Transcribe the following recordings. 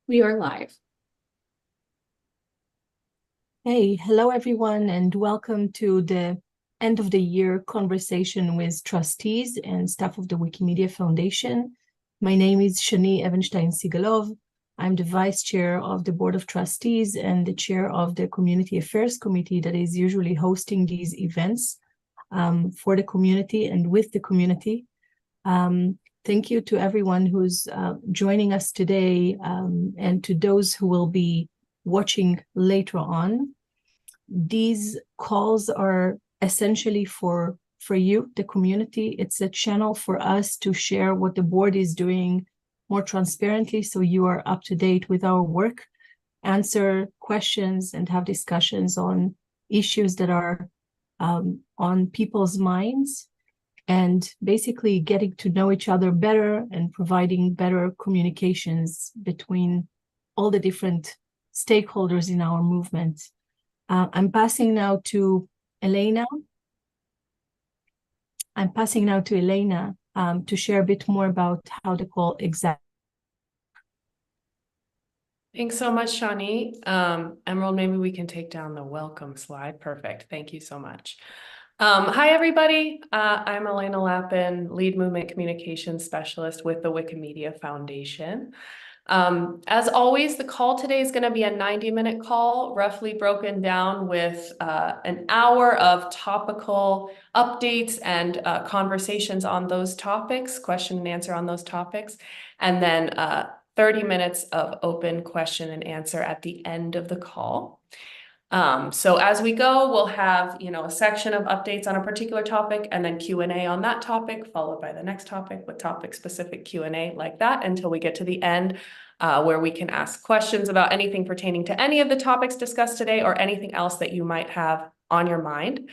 We are live. Hey, hello everyone, and welcome to the end of the year conversation with trustees and staff of the Wikimedia Foundation. My name is Shani Evenstein-Sigalov. I'm the vice chair of the Board of Trustees and the chair of the Community Affairs Committee that is usually hosting these events for the community and with the community. Thank you to everyone who's joining us today and to those who will be watching later on. These calls are essentially for you, the community. It's a channel for us to share what the board is doing more transparently, so you are up to date with our work, answer questions, and have discussions on issues that are on people's minds, and basically getting to know each other better and providing better communications between all the different stakeholders in our movement. I'm passing now to Elena. To share a bit more about how the call exactly. Thanks so much, Shani. Emerald, maybe we can take down the welcome slide. Perfect. Thank you so much. Hi, everybody. I'm Elena Lappin, Lead Movement Communications Specialist with the Wikimedia Foundation. As always, the call today is going to be a 90-minute call, roughly broken down with an hour of topical updates and conversations on those topics, question and answer on those topics, and then 30 minutes of open question and answer at the end of the call. So as we go, we'll have, a section of updates on a particular topic and then Q&A on that topic, followed by the next topic with topic-specific Q&A like that until we get to the end, where we can ask questions about anything pertaining to any of the topics discussed today or anything else that you might have on your mind.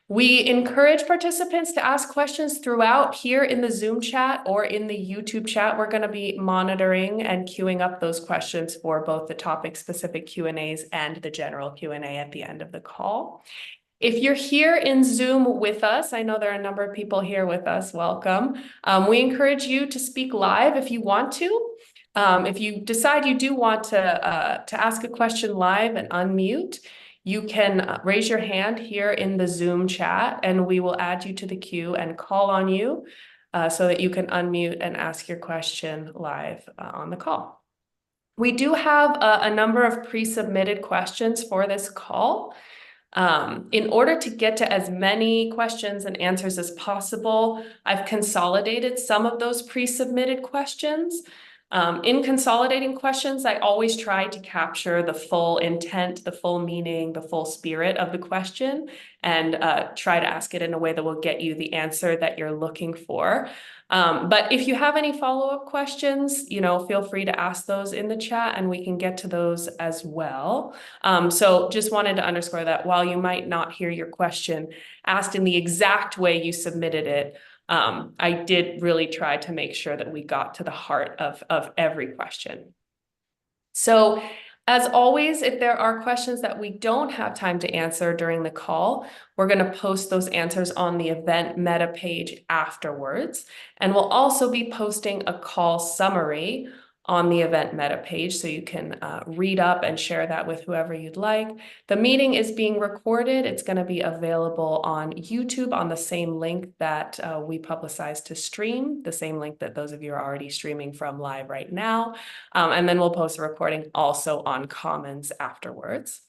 We encourage participants to ask questions throughout here in the Zoom chat or in the YouTube chat. We're going to be monitoring and queuing up those questions for both the topic-specific Q&As and the general Q&A at the end of the call. If you're here in Zoom with us, I know there are a number of people here with us, welcome. We encourage you to speak live if you want to. If you decide you do want to ask a question live and unmute, you can raise your hand here in the Zoom chat and we will add you to the queue and call on you so that you can unmute and ask your question live on the call. We do have a number of pre-submitted questions for this call. In order to get to as many questions and answers as possible, I've consolidated some of those pre-submitted questions. In consolidating questions, I always try to capture the full intent, the full meaning, the full spirit of the question, and try to ask it in a way that will get you the answer that you're looking for. But if you have any follow-up questions, feel free to ask those in the chat and we can get to those as well. So just wanted to underscore that while you might not hear your question asked in the exact way you submitted it, I did really try to make sure that we got to the heart of every question. So as always, if there are questions that we don't have time to answer during the call, we're going to post those answers on the event meta page afterwards. And we'll also be posting a call summary on the event meta page, so you can read up and share that with whoever you'd like. The meeting is being recorded. It's going to be available on YouTube on the same link that we publicized to stream, the same link that those of you are already streaming from live right now. And then we'll post a recording also on Commons afterwards.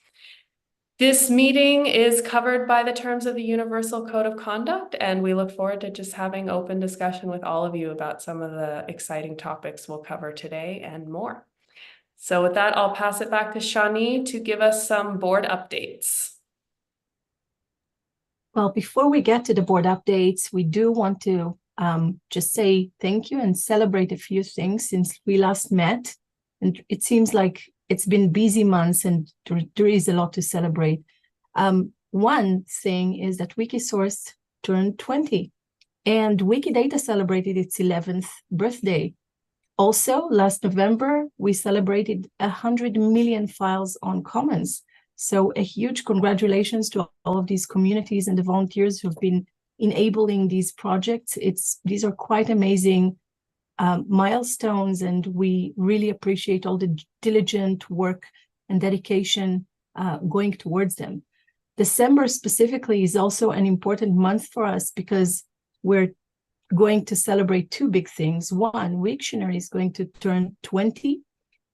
This meeting is covered by the terms of the Universal Code of Conduct, and we look forward to just having open discussion with all of you about some of the exciting topics we'll cover today and more. So with that, I'll pass it back to Shani to give us some board updates. Well, before we get to the board updates, we do want to just say thank you and celebrate a few things since we last met. And it seems like it's been busy months and there is a lot to celebrate. One thing is that Wikisource turned 20 and Wikidata celebrated its 11th birthday. Also, last November, we celebrated 100 million files on Commons. So a huge congratulations to all of these communities and the volunteers who've been enabling these projects. These are quite amazing milestones, and we really appreciate all the diligent work and dedication going towards them. December specifically is also an important month for us because we're going to celebrate two big things. One, Wiktionary is going to turn 20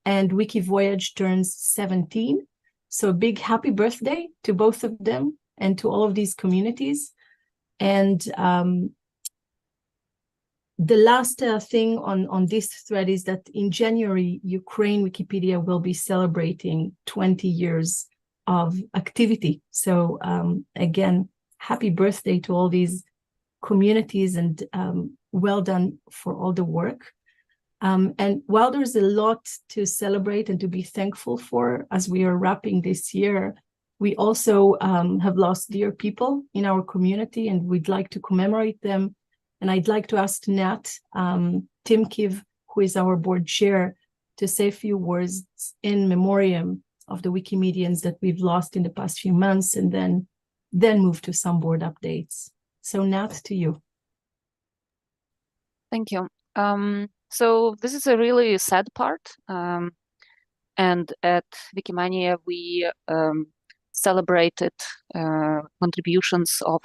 and Wikivoyage turns 17. So a big happy birthday to both of them and to all of these communities. And the last thing on this thread is that in January, Ukraine Wikipedia will be celebrating 20 years of activity. So again, happy birthday to all these communities, and well done for all the work. And while there's a lot to celebrate and to be thankful for as we are wrapping this year, we also have lost dear people in our community, and we'd like to commemorate them. And I'd like to ask Nat Timkiv, who is our board chair, to say a few words in memoriam of the Wikimedians that we've lost in the past few months, and then move to some board updates. So Nat, to you. Thank you. So this is a really sad part. And at Wikimania, we celebrated contributions of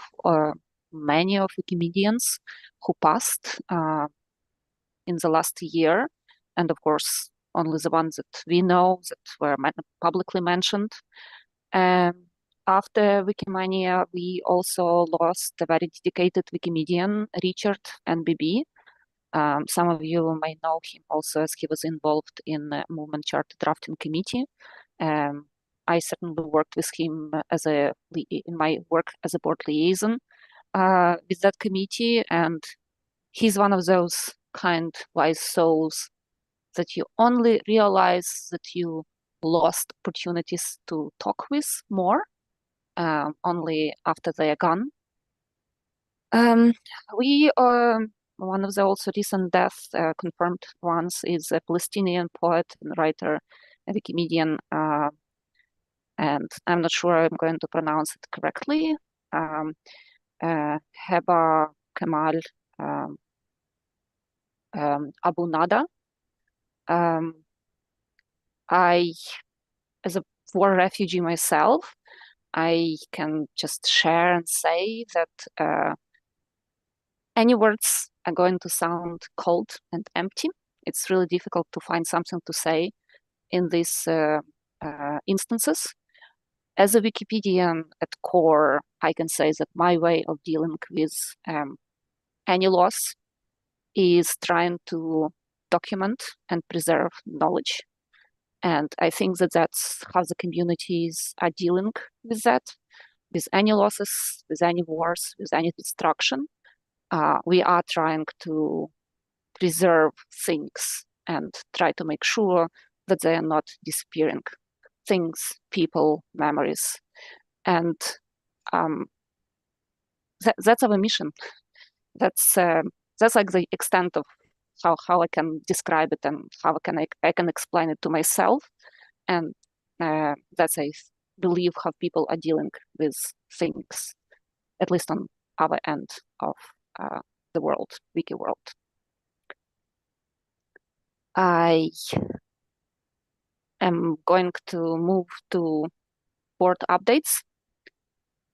many of Wikimedians who passed in the last year. And of course, only the ones that we know that were publicly mentioned. After Wikimania, we also lost a very dedicated Wikimedian, Richard NBB. Some of you may know him also as he was involved in the Movement Charter Drafting Committee. I certainly worked with him in my work as a board liaison with that committee, and he's one of those kind, wise souls that you only realize that you lost opportunities to talk with more only after they are gone. One of the also recent deaths, confirmed ones, is a Palestinian poet and writer, a Wikimedian, and I'm not sure I'm going to pronounce it correctly, Heba Kemal Abu Nada. As a war refugee myself, I can just share and say that any words are going to sound cold and empty. It's really difficult to find something to say in these instances. As a Wikipedian at core, I can say that my way of dealing with any loss is trying to document and preserve knowledge. And I think that that's how the communities are dealing with that, with any losses, with any wars, with any destruction. We are trying to preserve things and try to make sure that they are not disappearing. Things, people, memories. And that's our mission. That's like the extent of how I can describe it and how I can explain it to myself. And that's, I believe, how people are dealing with things, at least on our end of the world, wiki world. I am going to move to board updates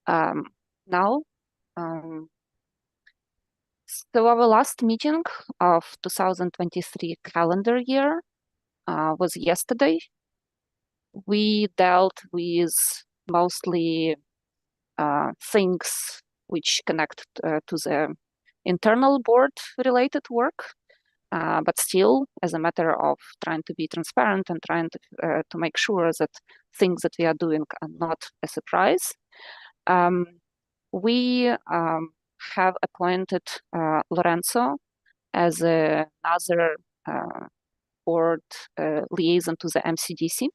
now. So our last meeting of 2023 calendar year was yesterday. We dealt with mostly things which connect to the internal board related work, but still, as a matter of trying to be transparent and trying to make sure that things that we are doing are not a surprise, we have appointed Lorenzo as another board liaison to the MCDC.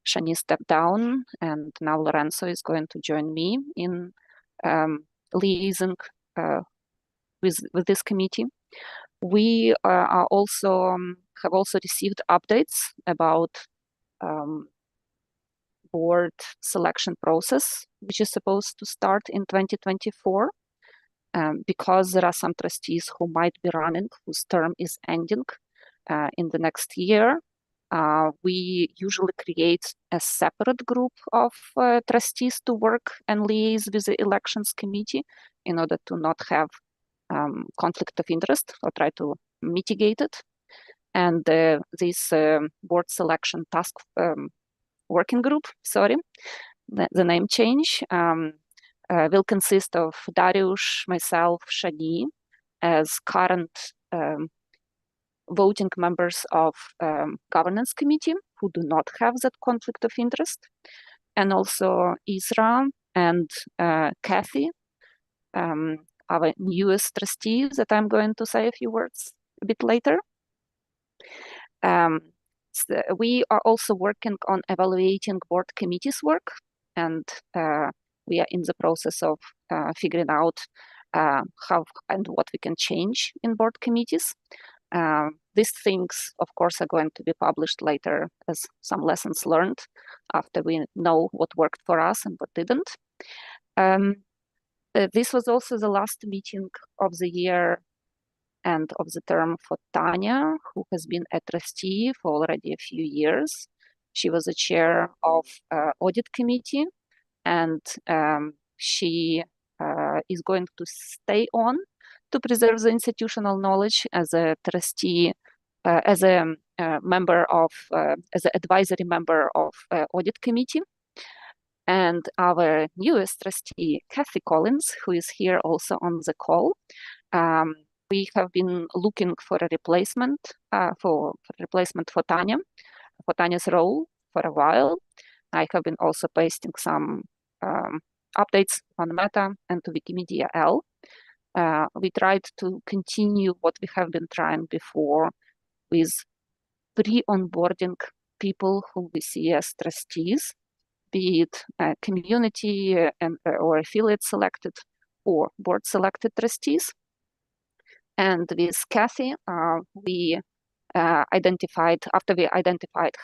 Shani stepped down, and now Lorenzo is going to join me in liaising with this committee. We are also have also received updates about board selection process, which is supposed to start in 2024. because there are some trustees who might be running, whose term is ending in the next year, we usually create a separate group of trustees to work and liaise with the elections committee in order to not have conflict of interest or try to mitigate it. And this board selection task working group, the name change, will consist of Dariusz, myself, Shani, as current voting members of governance committee who do not have that conflict of interest, and also Isra and Kathy, our newest trustee that I'm going to say a few words a bit later. So we are also working on evaluating board committees' work, and we are in the process of figuring out how and what we can change in board committees. These things, of course, are going to be published later as some lessons learned after we know what worked for us and what didn't. This was also the last meeting of the year and of the term for Tanya, who has been a trustee for already a few years. She was the chair of audit committee, and she is going to stay on to preserve the institutional knowledge as a trustee, as a member of, as an advisory member of audit committee. And our newest trustee, Kathy Collins, who is here also on the call, we have been looking for a replacement for Tanya, for Tanya's role for a while. I have been also pasting some updates on Meta and to Wikimedia L. We tried to continue what we have been trying before with pre-onboarding people who we see as trustees, be it community or affiliate selected or board selected trustees. And with Kathy, we identified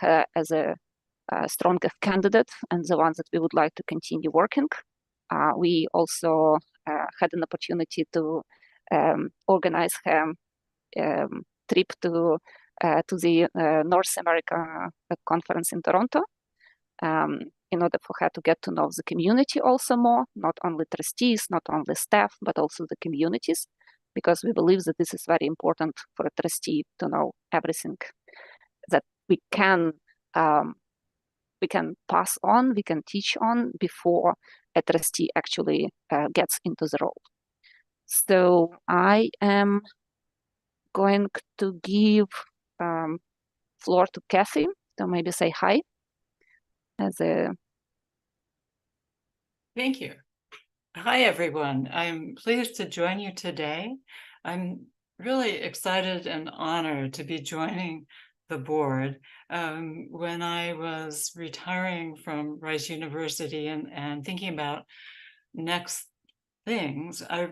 her as a stronger candidate and the one that we would like to continue working. We also had an opportunity to organize her trip to the North America conference in Toronto in order for her to get to know the community also more, not only trustees, not only staff, but also the communities, because we believe that this is very important for a trustee to know everything that we can pass on, we can teach on before a trustee actually gets into the role. So I am going to give floor to Kathy to maybe say hi as a. Thank you. Hi, everyone. I'm pleased to join you today. I'm really excited and honored to be joining the board. When I was retiring from Rice University and thinking about next things, I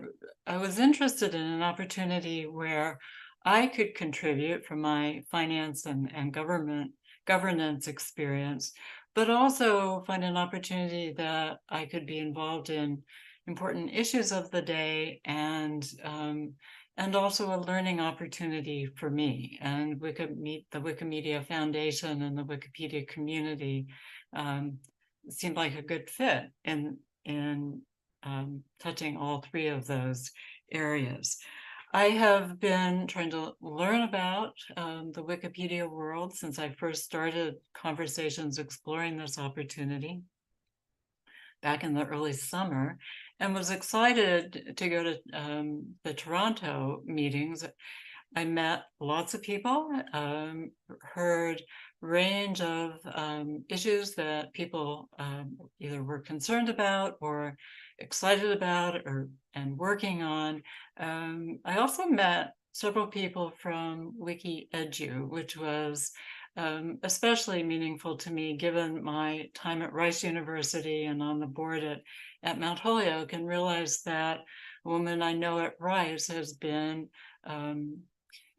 was interested in an opportunity where I could contribute from my finance and governance experience, but also find an opportunity that I could be involved in important issues of the day and also a learning opportunity for me. And the Wikimedia Foundation and the Wikipedia community seemed like a good fit in touching all three of those areas. I have been trying to learn about the Wikipedia world since I first started conversations exploring this opportunity back in the early summer, and was excited to go to the Toronto meetings. I met lots of people, heard range of issues that people either were concerned about or excited about and working on. I also met several people from WikiEdu, which was especially meaningful to me given my time at Rice University and on the board at Mount Holyoke, and realize that a woman I know at Rice has been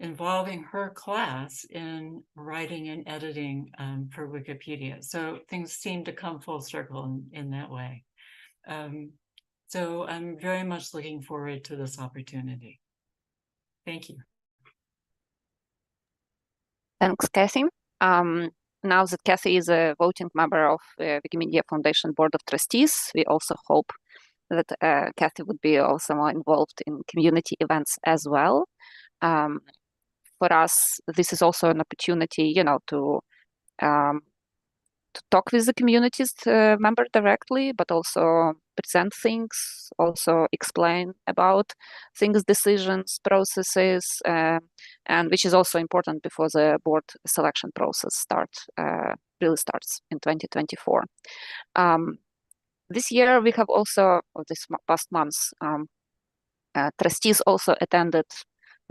involving her class in writing and editing for Wikipedia. So things seem to come full circle in that way. So I'm very much looking forward to this opportunity. Thank you. Thanks, Kathy. Now that Kathy is a voting member of Wikimedia Foundation Board of Trustees, we also hope that Kathy would be also more involved in community events as well. For us, this is also an opportunity, to talk with the community's member directly, but also present things, also explain about things, decisions, processes, and which is also important before the board selection process really starts in 2024. This year we have also, or this past months, trustees also attended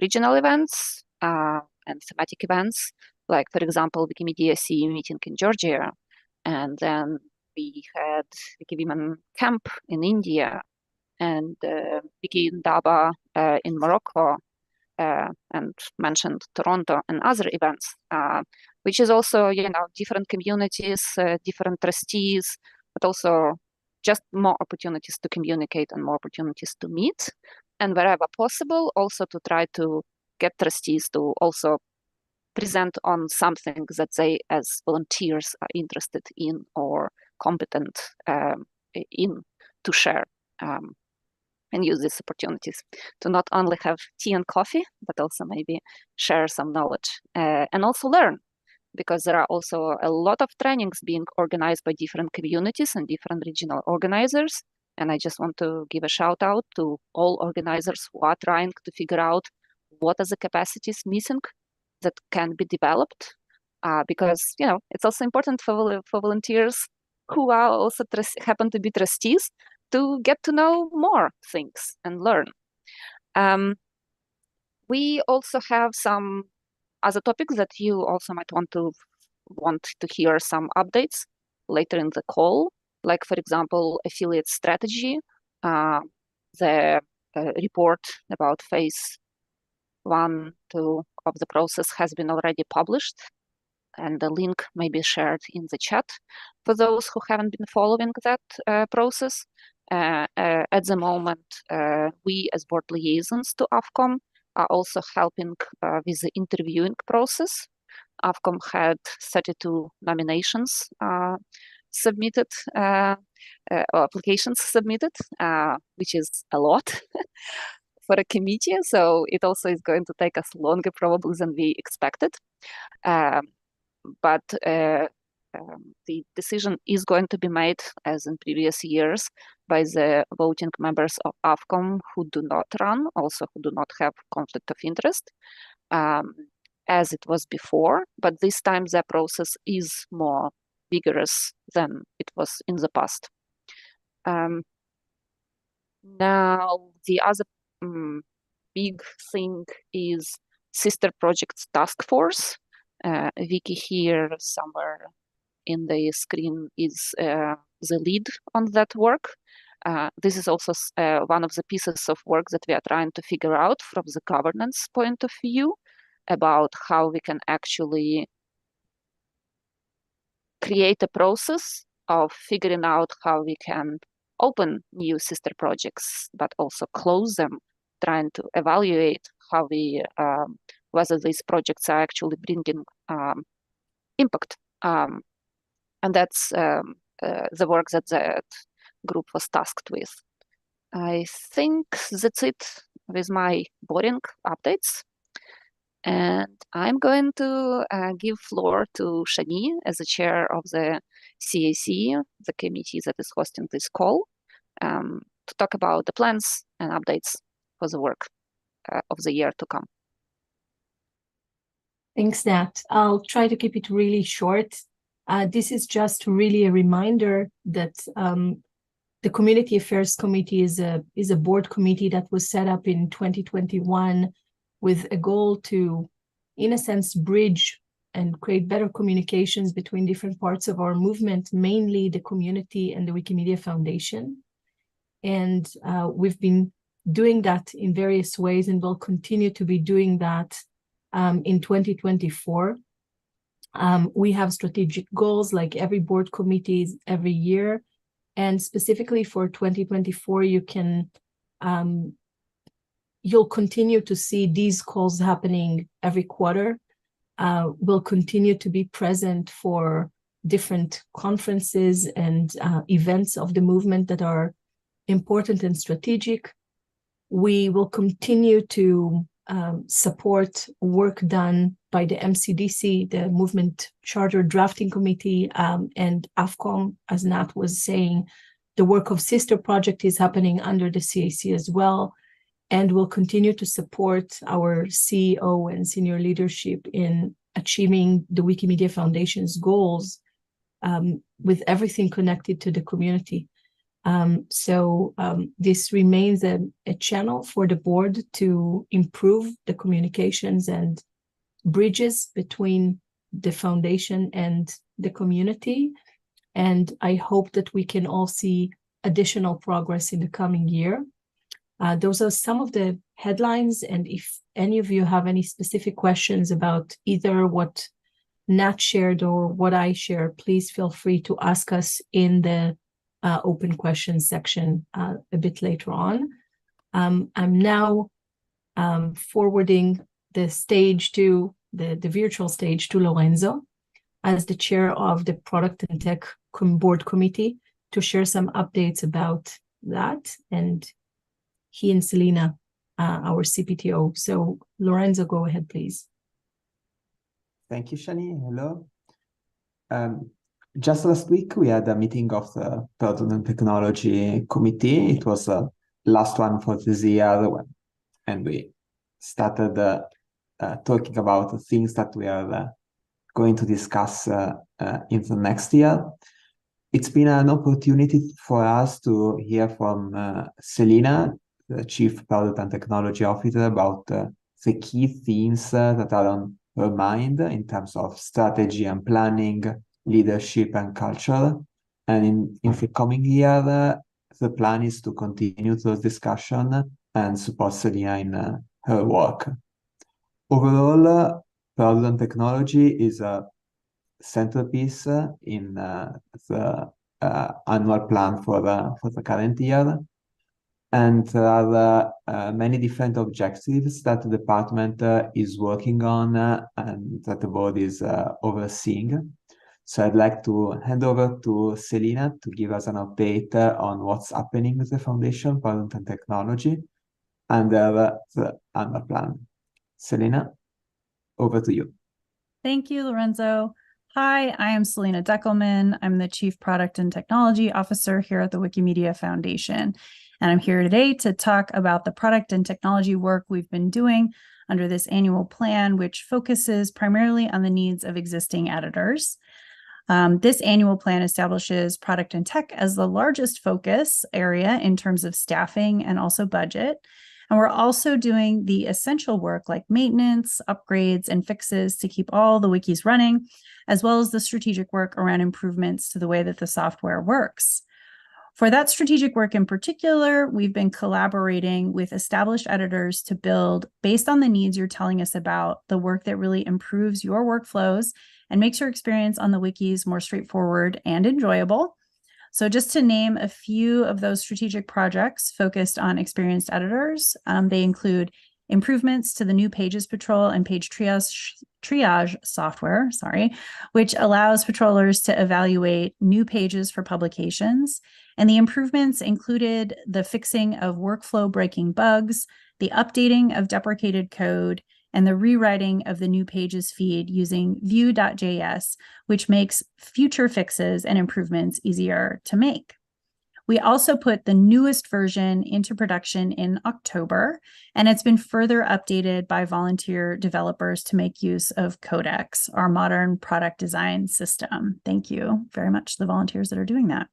regional events and thematic events, like, for example, Wikimedia CE meeting in Georgia. And then we had Wiki Women Camp in India and Wiki Indaba in Morocco, and mentioned Toronto and other events, which is also, different communities, different trustees, but also just more opportunities to communicate and more opportunities to meet. And wherever possible, also to try to get trustees to also present on something that they as volunteers are interested in or competent in to share, and use these opportunities to not only have tea and coffee, but also maybe share some knowledge and also learn, because there are also a lot of trainings being organized by different communities and different regional organizers. And I just want to give a shout out to all organizers who are trying to figure out what are the capacities missing that can be developed, because it's also important for volunteers who are also happen to be trustees to get to know more things and learn. We also have some other topics that you also might want to hear some updates later in the call, like, for example, affiliate strategy. The report about phase 1, 2 of the process has been already published, and the link may be shared in the chat for those who haven't been following that process. At the moment, we as board liaisons to AFCOM are also helping with the interviewing process. AFCOM had 32 nominations submitted, applications submitted, which is a lot for a committee. So it also is going to take us longer probably than we expected. But the decision is going to be made, as in previous years, by the voting members of AFCOM who do not run, also who do not have conflict of interest, as it was before. But this time the process is more vigorous than it was in the past. Now, the other big thing is Sister Projects Task Force. Vicky here somewhere in the screen is the lead on that work. This is also one of the pieces of work that we are trying to figure out from the governance point of view about how we can actually create a process of figuring out how we can open new sister projects, but also close them, trying to evaluate how we, whether these projects are actually bringing impact. And that's the work that that group was tasked with. I think that's it with my boring updates. And I'm going to give floor to Shani as the chair of the CAC, the committee that is hosting this call, to talk about the plans and updates for the work of the year to come. Thanks, Nat. I'll try to keep it really short. This is just really a reminder that the Community Affairs Committee is a board committee that was set up in 2021 with a goal to, in a sense, bridge and create better communications between different parts of our movement, mainly the community and the Wikimedia Foundation. And we've been doing that in various ways and will continue to be doing that in 2024. We have strategic goals like every board committee every year. And specifically for 2024, you'll continue to see these calls happening every quarter. We'll continue to be present for different conferences and events of the movement that are important and strategic. We will continue to support work done by the MCDC, the Movement Charter Drafting Committee, and AFCOM, as Nat was saying. The work of Sister Project is happening under the CAC as well, and we'll continue to support our CEO and senior leadership in achieving the Wikimedia Foundation's goals with everything connected to the community. This remains a channel for the board to improve the communications and bridges between the foundation and the community. And I hope that we can all see additional progress in the coming year. Those are some of the headlines. And if any of you have any specific questions about either what Nat shared or what I shared, please feel free to ask us in the open questions section a bit later on. I'm now forwarding the stage to the virtual stage to Lorenzo as the chair of the Product and Tech Board Committee to share some updates about that, and he and Selena, our CPTO. So Lorenzo, go ahead, please. Thank you, Shani. Hello. Just last week, we had a meeting of the Product and Technology Committee. It was the last one for this year, and we started talking about the things that we are going to discuss in the next year. It's been an opportunity for us to hear from Selena, the Chief Product and Technology Officer, about the key themes that are on her mind in terms of strategy and planning, leadership and culture. And in the coming year, the plan is to continue those discussions and support Selena in her work. Overall, Product and Technology is a centerpiece in the annual plan for the current year. And there are many different objectives that the department is working on and that the board is overseeing. So I'd like to hand over to Selena to give us an update on what's happening with the Foundation, Product and Technology, and the annual plan. Selena, over to you. Thank you, Lorenzo. Hi, I am Selena Deckelman. I'm the Chief Product and Technology Officer here at the Wikimedia Foundation. And I'm here today to talk about the product and technology work we've been doing under this annual plan, which focuses primarily on the needs of existing editors. This annual plan establishes product and tech as the largest focus area in terms of staffing and also budget. And we're also doing the essential work like maintenance, upgrades, and fixes to keep all the wikis running, as well as the strategic work around improvements to the way that the software works. For that strategic work in particular, we've been collaborating with established editors to build, based on the needs you're telling us about, the work that really improves your workflows and makes your experience on the wikis more straightforward and enjoyable. So just to name a few of those strategic projects focused on experienced editors, they include improvements to the new Pages Patrol and Page Triage software, which allows patrollers to evaluate new pages for publications. And the improvements included the fixing of workflow breaking bugs, the updating of deprecated code, and the rewriting of the new pages feed using Vue.js, which makes future fixes and improvements easier to make. We also put the newest version into production in October, and it's been further updated by volunteer developers to make use of Codex, our modern product design system. Thank you very much to the volunteers that are doing that.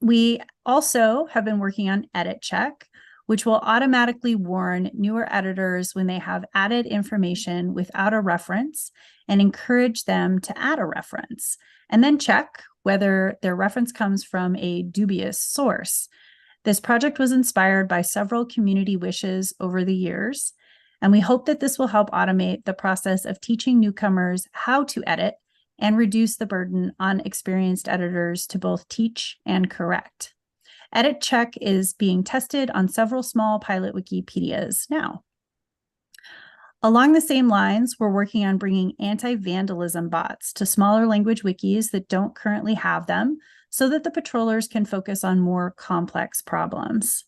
We also have been working on Edit Check, which will automatically warn newer editors when they have added information without a reference and encourage them to add a reference, and then check whether their reference comes from a dubious source. This project was inspired by several community wishes over the years, and we hope that this will help automate the process of teaching newcomers how to edit and reduce the burden on experienced editors to both teach and correct. Edit check is being tested on several small pilot Wikipedias now. Along the same lines, we're working on bringing anti-vandalism bots to smaller language wikis that don't currently have them, so that the patrollers can focus on more complex problems.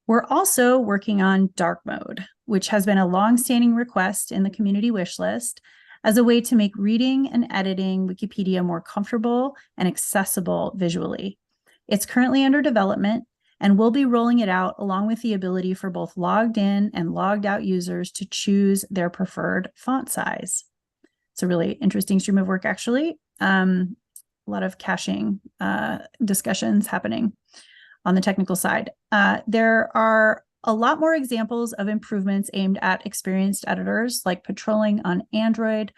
We're also working on dark mode, which has been a long-standing request in the community wish list as a way to make reading and editing Wikipedia more comfortable and accessible visually. It's currently under development, and we'll be rolling it out along with the ability for both logged in and logged out users to choose their preferred font size. It's a really interesting stream of work, actually. A lot of caching discussions happening on the technical side. There are a lot more examples of improvements aimed at experienced editors, like patrolling on Android,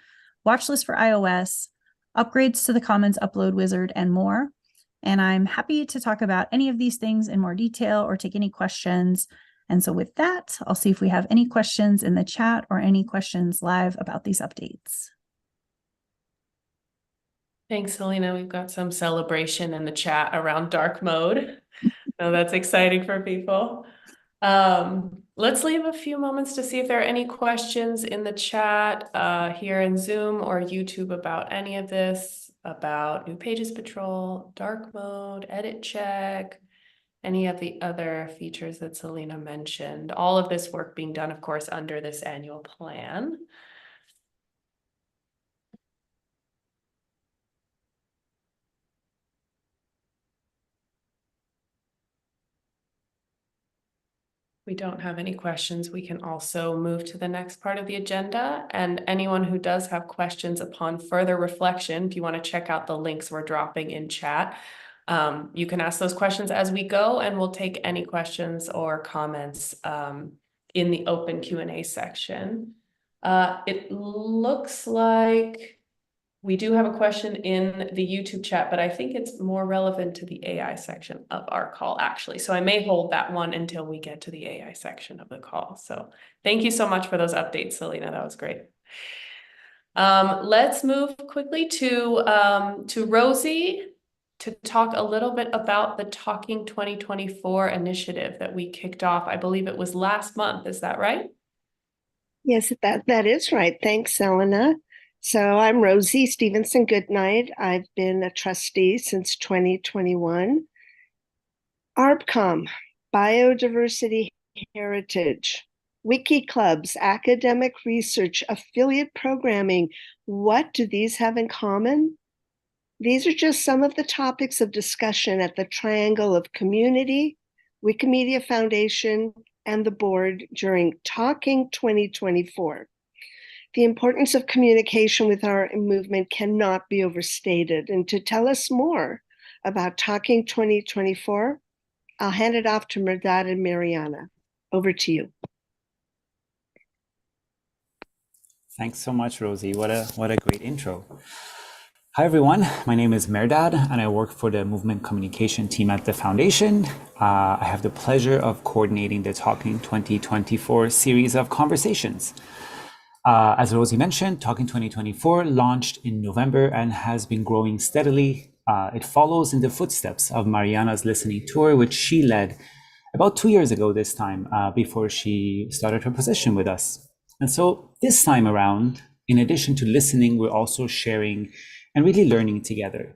watchlist for iOS, upgrades to the Commons Upload Wizard, and more. And I'm happy to talk about any of these things in more detail or take any questions. And so with that, I'll see if we have any questions in the chat or any questions live about these updates. Thanks, Selena. We've got some celebration in the chat around dark mode. So that's exciting for people. Let's leave a few moments to see if there are any questions in the chat here in Zoom or YouTube about any of this, about New Pages Patrol, dark mode, edit check, any of the other features that Selena mentioned. All of this work being done, of course, under this annual plan. We don't have any questions. We can also move to the next part of the agenda. And anyone who does have questions upon further reflection, if you want to check out the links we're dropping in chat, you can ask those questions as we go, and we'll take any questions or comments in the open Q&A section. It looks like we do have a question in the YouTube chat, but I think it's more relevant to the AI section of our call, actually. So I may hold that one until we get to the AI section of the call. So thank you so much for those updates, Selena. That was great. Let's move quickly to Rosie to talk a little bit about the Talking 2024 initiative that we kicked off. I believe it was last month. Is that right? Yes, that is right. Thanks, Selena. So I'm Rosie Stevenson Goodnight. I've been a trustee since 2021. ARBCOM, Biodiversity Heritage, Wiki Clubs, Academic Research, Affiliate Programming. What do these have in common? These are just some of the topics of discussion at the triangle of community, Wikimedia Foundation, and the board during Talking 2024. The importance of communication with our movement cannot be overstated. And to tell us more about Talking 2024, I'll hand it off to Mehrdad and Mariana. Over to you. Thanks so much, Rosie. What a great intro. Hi, everyone. My name is Mehrdad, and I work for the movement communication team at the foundation. I have the pleasure of coordinating the Talking 2024 series of conversations. As Rosie mentioned, Talking 2024 launched in November and has been growing steadily. It follows in the footsteps of Mariana's listening tour, which she led about 2 years ago this time, before she started her position with us. And so this time around, in addition to listening, we're also sharing and really learning together.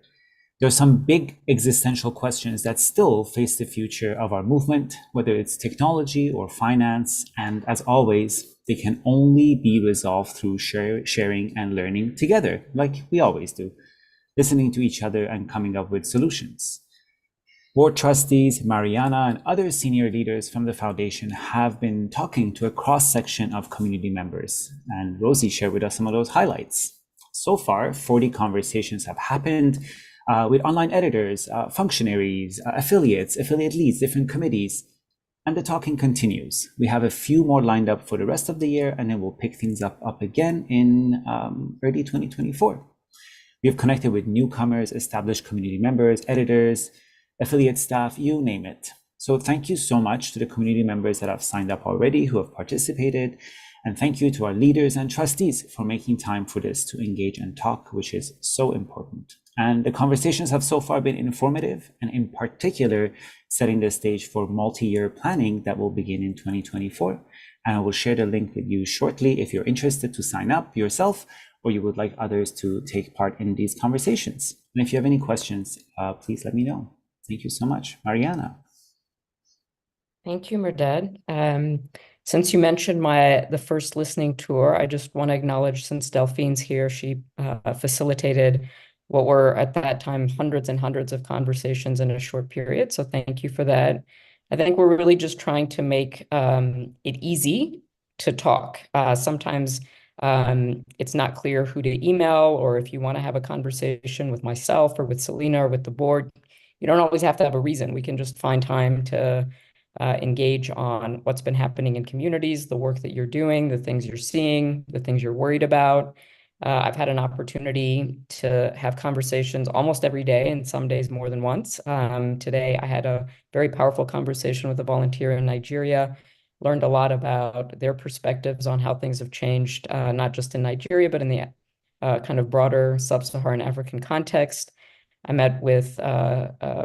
There are some big existential questions that still face the future of our movement, whether it's technology or finance, and as always, they can only be resolved through sharing and learning together, like we always do, listening to each other and coming up with solutions. Board trustees, Mariana, and other senior leaders from the foundation have been talking to a cross-section of community members, and Rosie shared with us some of those highlights. So far, 40 conversations have happened with online editors, functionaries, affiliate leads, different committees, and the talking continues. We have a few more lined up for the rest of the year, and then we'll pick things up again in early 2024. We have connected with newcomers, established community members, editors, affiliate staff, you name it. So thank you so much to the community members that have signed up already, who have participated, And thank you to our leaders and trustees for making time for this to engage and talk, which is so important. And the conversations have so far been informative, and in particular, setting the stage for multi-year planning that will begin in 2024. And I will share the link with you shortly if you're interested to sign up yourself, or you would like others to take part in these conversations. And if you have any questions, please let me know. Thank you so much. Mariana. Thank you, Merdad. Since you mentioned the first listening tour, I just want to acknowledge, since Delphine's here, she facilitated what were at that time hundreds and hundreds of conversations in a short period. So thank you for that. I think we're really just trying to make it easy to talk. Sometimes it's not clear who to email, or if you want to have a conversation with myself or with Selena or with the board, you don't always have to have a reason. We can just find time to engage on what's been happening in communities, the work that you're doing, the things you're seeing, the things you're worried about. I've had an opportunity to have conversations almost every day, and some days more than once. Today, I had a very powerful conversation with a volunteer in Nigeria, learned a lot about their perspectives on how things have changed, not just in Nigeria, but in the kind of broader sub-Saharan African context. I met with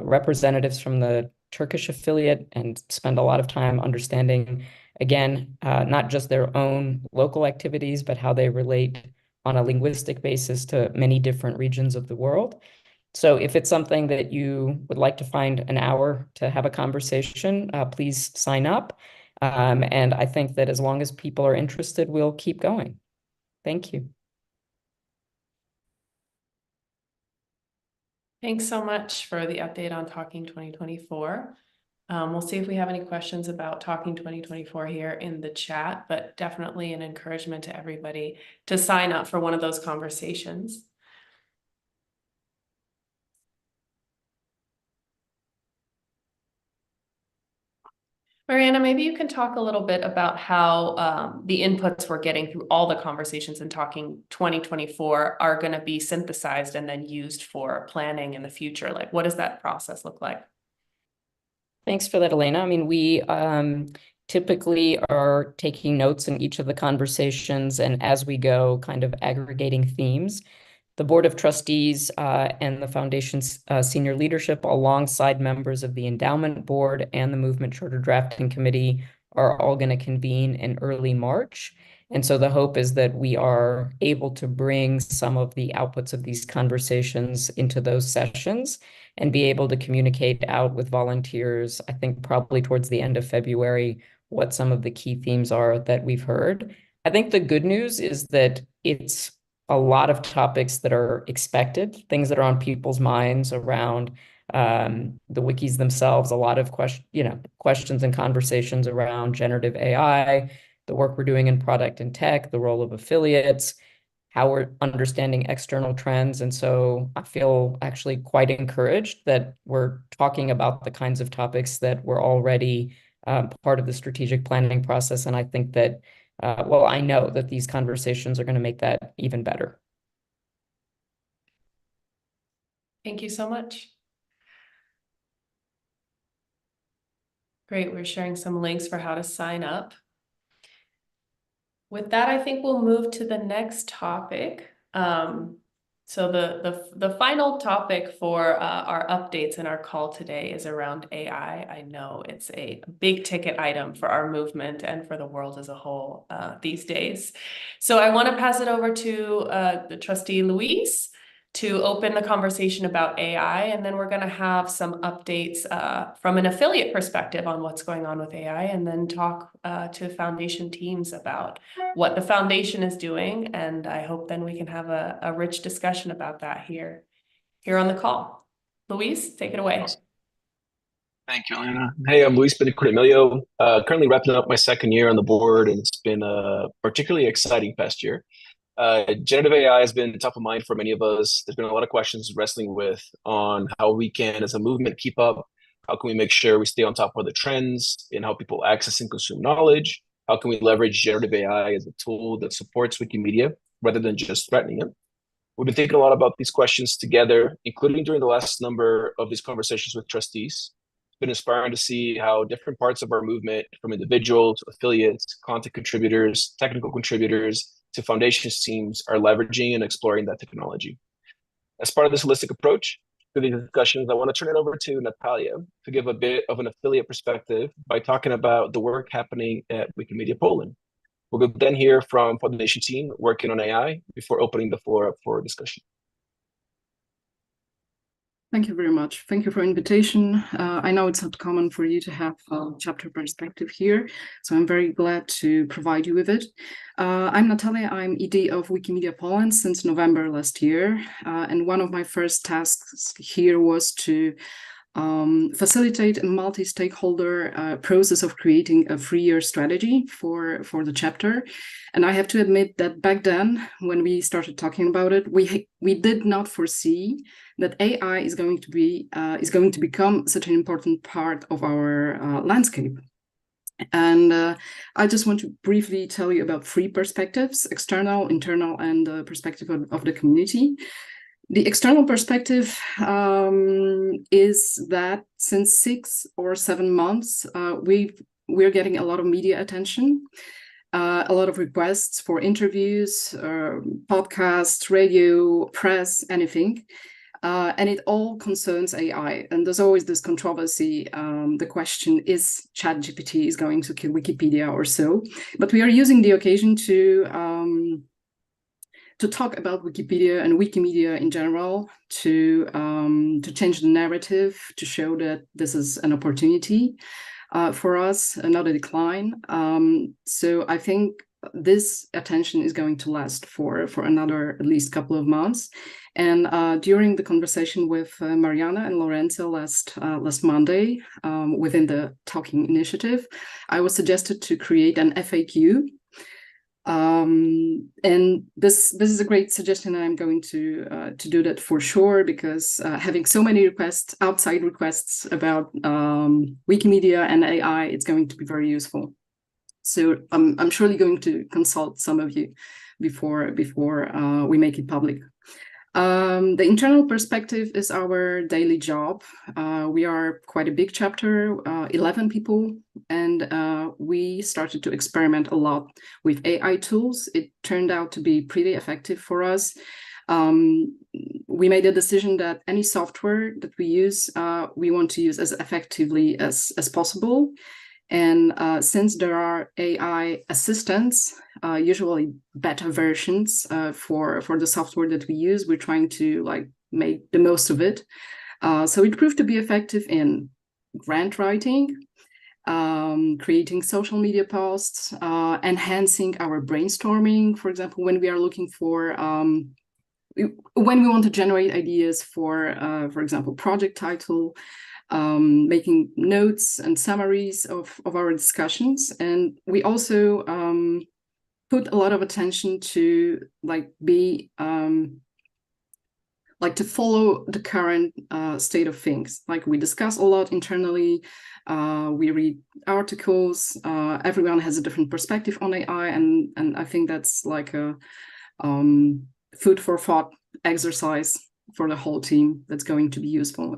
representatives from the Turkish affiliate and spend a lot of time understanding, again, not just their own local activities, but how they relate on a linguistic basis to many different regions of the world. So if it's something that you would like to find an hour to have a conversation, please sign up. And I think that as long as people are interested, we'll keep going. Thank you. Thanks so much for the update on Talking 2024. We'll see if we have any questions about Talking 2024 here in the chat, but definitely an encouragement to everybody to sign up for one of those conversations. Mariana, maybe you can talk a little bit about how the inputs we're getting through all the conversations in Talking 2024 are going to be synthesized and then used for planning in the future. Like, what does that process look like? Thanks for that, Elena. I mean, we typically are taking notes in each of the conversations, and as we go, kind of aggregating themes. The Board of Trustees and the Foundation's senior leadership, alongside members of the Endowment Board and the Movement Charter Drafting Committee, are all going to convene in early March. And so the hope is that we are able to bring some of the outputs of these conversations into those sessions and be able to communicate out with volunteers, I think probably towards the end of February, what some of the key themes are that we've heard. I think the good news is that it's a lot of topics that are expected, things that are on people's minds around the wikis themselves, a lot of questions and conversations around generative AI, the work we're doing in product and tech, the role of affiliates, how we're understanding external trends. And so I feel actually quite encouraged that we're talking about the kinds of topics that were already part of the strategic planning process. And I think that well, I know that these conversations are going to make that even better. Thank you so much. Great, we're sharing some links for how to sign up. With that, I think we'll move to the next topic. So the final topic for our updates in our call today is around AI. I know it's a big ticket item for our movement and for the world as a whole these days. So I want to pass it over to the trustee Luis to open the conversation about AI, and then we're going to have some updates from an affiliate perspective on what's going on with AI, and then talk to foundation teams about what the foundation is doing. And I hope then we can have a rich discussion about that here on the call. Luis, take it away. Thank you, Elena. Hey, I'm Luis Benicoremilio, currently wrapping up my second year on the board, and it's been a particularly exciting past year. Generative AI has been top of mind for many of us. There's been a lot of questions wrestling with on how we can, as a movement, keep up. How can we make sure we stay on top of the trends in how people access and consume knowledge? How can we leverage generative AI as a tool that supports Wikimedia rather than just threatening it? We've been thinking a lot about these questions together, including during the last number of these conversations with trustees. been inspiring to see how different parts of our movement, from individuals, affiliates, content contributors, technical contributors, to foundations teams, are leveraging and exploring that technology. As part of this holistic approach to these discussions, I want to turn it over to Natalia to give a bit of an affiliate perspective by talking about the work happening at Wikimedia Poland. We'll then hear from Foundation team working on AI before opening the floor up for discussion. Thank you very much. Thank you for invitation. I know it's not common for you to have a chapter perspective here, so I'm very glad to provide you with it. I'm Natalia. I'm ED of Wikimedia Poland since November last year, and one of my first tasks here was to facilitate a multi-stakeholder process of creating a 3-year strategy for the chapter. And I have to admit that back then, when we started talking about it, we did not foresee that AI is going to become such an important part of our landscape. And I just want to briefly tell you about 3 perspectives: external, internal, and the perspective of the community. The external perspective is that since 6 or 7 months, we're getting a lot of media attention, a lot of requests for interviews, podcasts, radio, press, anything. And it all concerns AI. And there's always this controversy. The question is ChatGPT is going to kill Wikipedia or so. But we are using the occasion to talk about Wikipedia and Wikimedia in general, to change the narrative, to show that this is an opportunity for us, not a decline. So I think this attention is going to last for another at least couple of months. And during the conversation with Mariana and Lorenzo last Monday, within the Talking Initiative, I was suggested to create an FAQ. And this is a great suggestion, and I'm going to do that for sure, because having so many requests, outside requests about Wikimedia and AI, it's going to be very useful. So I'm surely going to consult some of you before we make it public. The internal perspective is our daily job. We are quite a big chapter, 11 people, and we started to experiment a lot with AI tools. It turned out to be pretty effective for us. We made a decision that any software that we use, we want to use as effectively as possible. And since there are AI assistants, usually beta versions for the software that we use, we're trying to make the most of it. So it proved to be effective in grant writing, creating social media posts, enhancing our brainstorming. For example, when we are looking for, when we want to generate ideas for example, project title, making notes and summaries of our discussions. And we also put a lot of attention to to follow the current state of things. Like, we discuss a lot internally, we read articles, everyone has a different perspective on AI, and I think that's like a food for thought exercise for the whole team that's going to be useful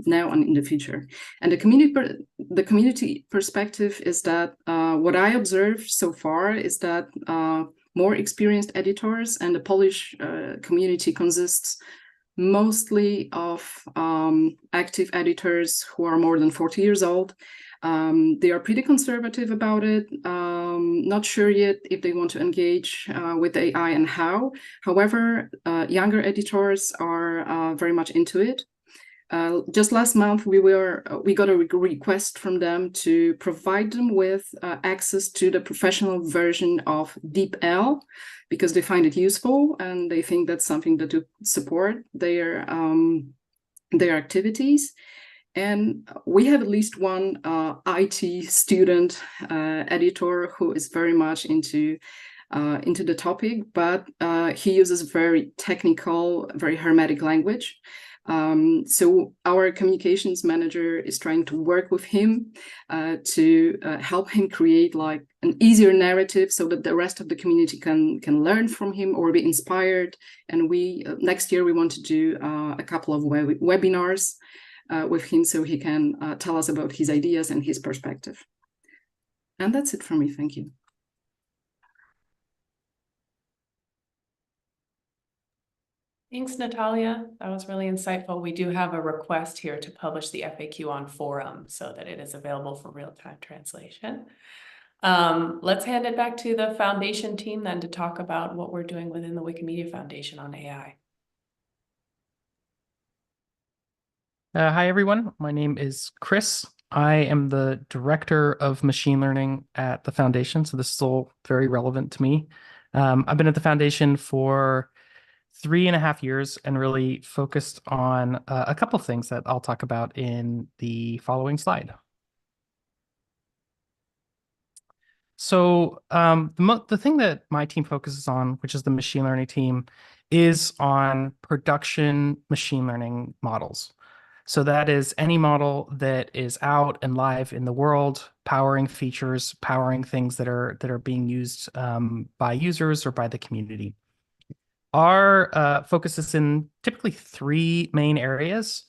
now and in the future. And the community perspective is that what I observe so far is that more experienced editors, and the Polish community consists mostly of active editors who are more than 40 years old. They are pretty conservative about it, not sure yet if they want to engage with AI and how. However, younger editors are very much into it. Just last month, we got a request from them to provide them with access to the professional version of DeepL, because they find it useful and they think that's something that to support their activities. And we have at least one IT student editor who is very much into the topic, but he uses very technical, very hermetic language. So our communications manager is trying to work with him to help him create like an easier narrative so that the rest of the community can learn from him or be inspired. And we next year we want to do a couple of webinars with him so he can tell us about his ideas and his perspective. And that's it from me. Thank you. Thanks, Natalia. That was really insightful. We do have a request here to publish the FAQ on forum so that it is available for real-time translation. Let's hand it back to the foundation team then to talk about what we're doing within the Wikimedia Foundation on AI. Hi, everyone. My name is Chris. I am the Director of Machine Learning at the Foundation, so this is all very relevant to me. I've been at the Foundation for 3.5 years and really focused on a couple of things that I'll talk about in the following slide. So the thing that my team focuses on, which is the machine learning team, is on production machine learning models. So that is any model that is out and live in the world, powering features, powering things that are being used by users or by the community. Our focus is in typically 3 main areas.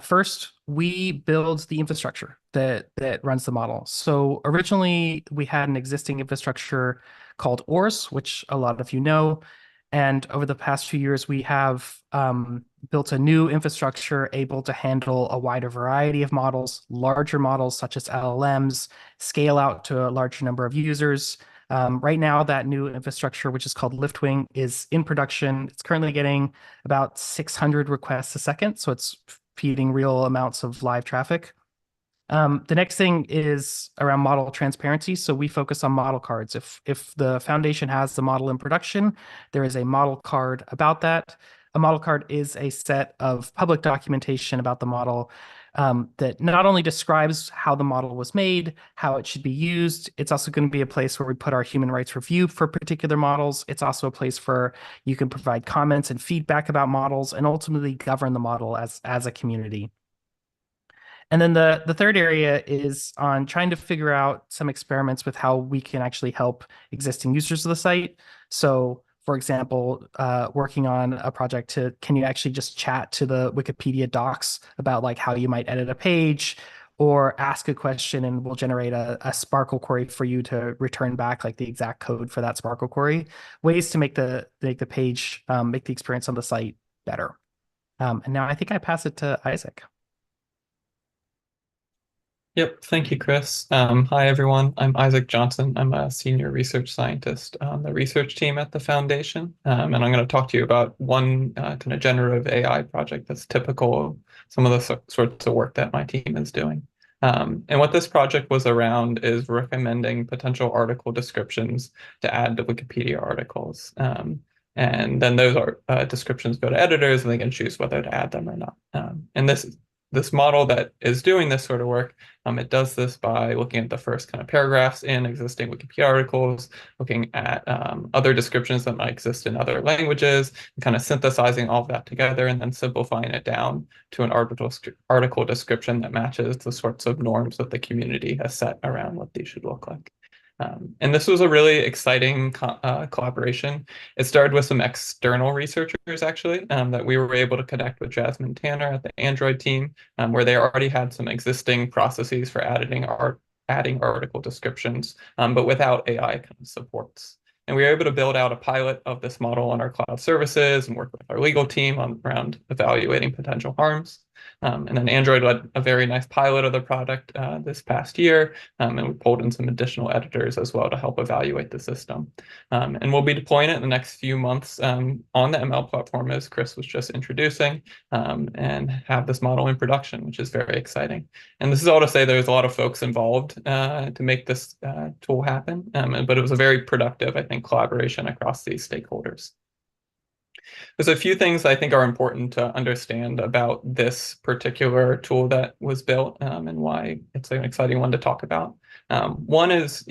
First, we build the infrastructure that runs the model. So originally, we had an existing infrastructure called ORS, which a lot of you know. And over the past few years, we have built a new infrastructure able to handle a wider variety of models, larger models such as LLMs, scale out to a larger number of users. Right now, that new infrastructure, which is called Liftwing, is in production. It's currently getting about 600 requests a second, so it's feeding real amounts of live traffic. The next thing is around model transparency. So we focus on model cards. If the foundation has the model in production, there is a model card about that. A model card is a set of public documentation about the model that not only describes how the model was made, how it should be used. It's also going to be a place where we put our human rights review for particular models. It's also a place where you can provide comments and feedback about models and ultimately govern the model as a community. And then the third area is on trying to figure out some experiments with how we can actually help existing users of the site. So, for example, working on a project can you actually just chat to the Wikipedia docs about like how you might edit a page, or ask a question and we'll generate a Sparkle query for you to return back like the exact code for that Sparkle query. Ways to make the page, make the experience on the site better. And now I think I pass it to Isaac. Yep, thank you, Chris. Hi, everyone. I'm Isaac Johnson. I'm a senior research scientist on the research team at the Foundation. And I'm going to talk to you about one kind of generative AI project that's typical of some of the sorts of work that my team is doing. And what this project was around is recommending potential article descriptions to add to Wikipedia articles. And then those descriptions go to editors and they can choose whether to add them or not. And this model that is doing this sort of work, it does this by looking at the first kind of paragraphs in existing Wikipedia articles, looking at other descriptions that might exist in other languages, and kind of synthesizing all of that together and then simplifying it down to an article description that matches the sorts of norms that the community has set around what these should look like. And this was a really exciting collaboration. It started with some external researchers, actually, that we were able to connect with Jasmine Tanner at the Android team, where they already had some existing processes for adding article descriptions, but without AI kind of supports. And we were able to build out a pilot of this model on our cloud services and work with our legal team around evaluating potential harms. And then Android led a very nice pilot of the product this past year, and we pulled in some additional editors as well to help evaluate the system. And we'll be deploying it in the next few months on the ML platform, as Chris was just introducing, and have this model in production, which is very exciting. And this is all to say there's a lot of folks involved to make this tool happen, but it was a very productive, I think, collaboration across these stakeholders. There's a few things I think are important to understand about this particular tool that was built and why it's an exciting one to talk about. One is,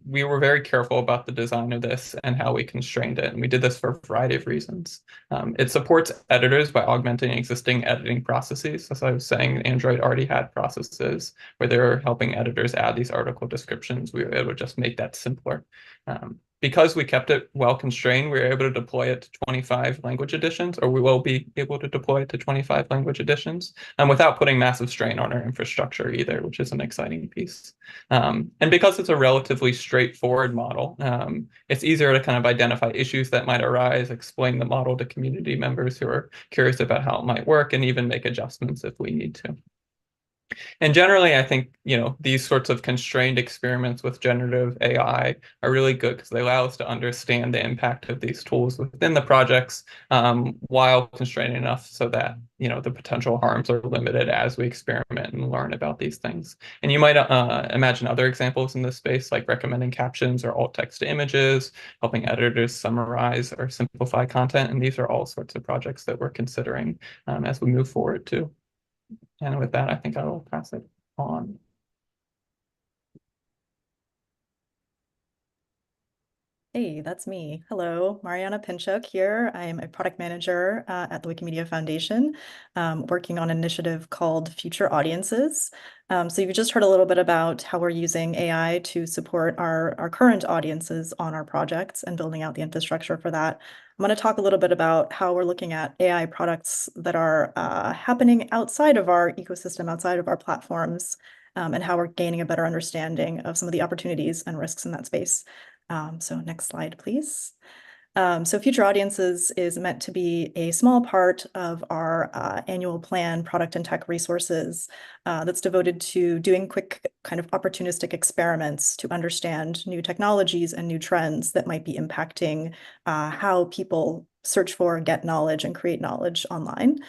we were very careful about the design of this and how we constrained it. And we did this for a variety of reasons. It supports editors by augmenting existing editing processes. As I was saying, Android already had processes where they were helping editors add these article descriptions. We were able to just make that simpler. because we kept it well constrained, we were able to deploy it to 25 language editions, or we will be able to deploy it to 25 language editions, without putting massive strain on our infrastructure either, which is an exciting piece. And because it's a relatively straightforward model, it's easier to kind of identify issues that might arise, explain the model to community members who are curious about how it might work, and even make adjustments if we need to. And generally, I think, these sorts of constrained experiments with generative AI are really good because they allow us to understand the impact of these tools within the projects, while constrained enough so that, the potential harms are limited as we experiment and learn about these things. And you might imagine other examples in this space, like recommending captions or alt text to images, helping editors summarize or simplify content. And these are all sorts of projects that we're considering as we move forward too. And with that, I think I will pass it on. Hey, that's me. Hello, Mariana Pinchuk here. I'm a product manager at the Wikimedia Foundation, working on an initiative called Future Audiences. So you've just heard a little bit about how we're using AI to support our current audiences on our projects and building out the infrastructure for that. I'm going to talk a little bit about how we're looking at AI products that are happening outside of our ecosystem, outside of our platforms, and how we're gaining a better understanding of some of the opportunities and risks in that space. So next slide, please. So Future Audiences is meant to be a small part of our annual plan, product and tech resources, that's devoted to doing quick kind of opportunistic experiments to understand new technologies and new trends that might be impacting how people search for, get knowledge, and create knowledge online.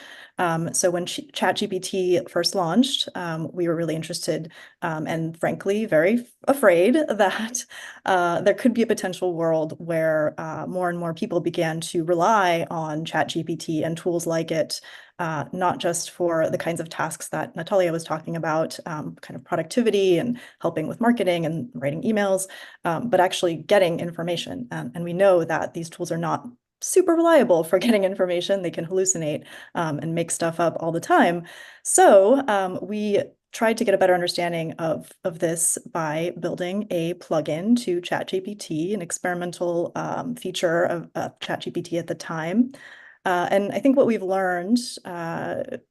So when ChatGPT first launched, we were really interested and frankly very afraid that there could be a potential world where more and more people began to rely on ChatGPT and tools like it, not just for the kinds of tasks that Natalia was talking about, kind of productivity and helping with marketing and writing emails, but actually getting information. And we know that these tools are not super reliable for getting information. They can hallucinate and make stuff up all the time. So we tried to get a better understanding of this by building a plugin to ChatGPT, an experimental feature of ChatGPT at the time. And I think what we've learned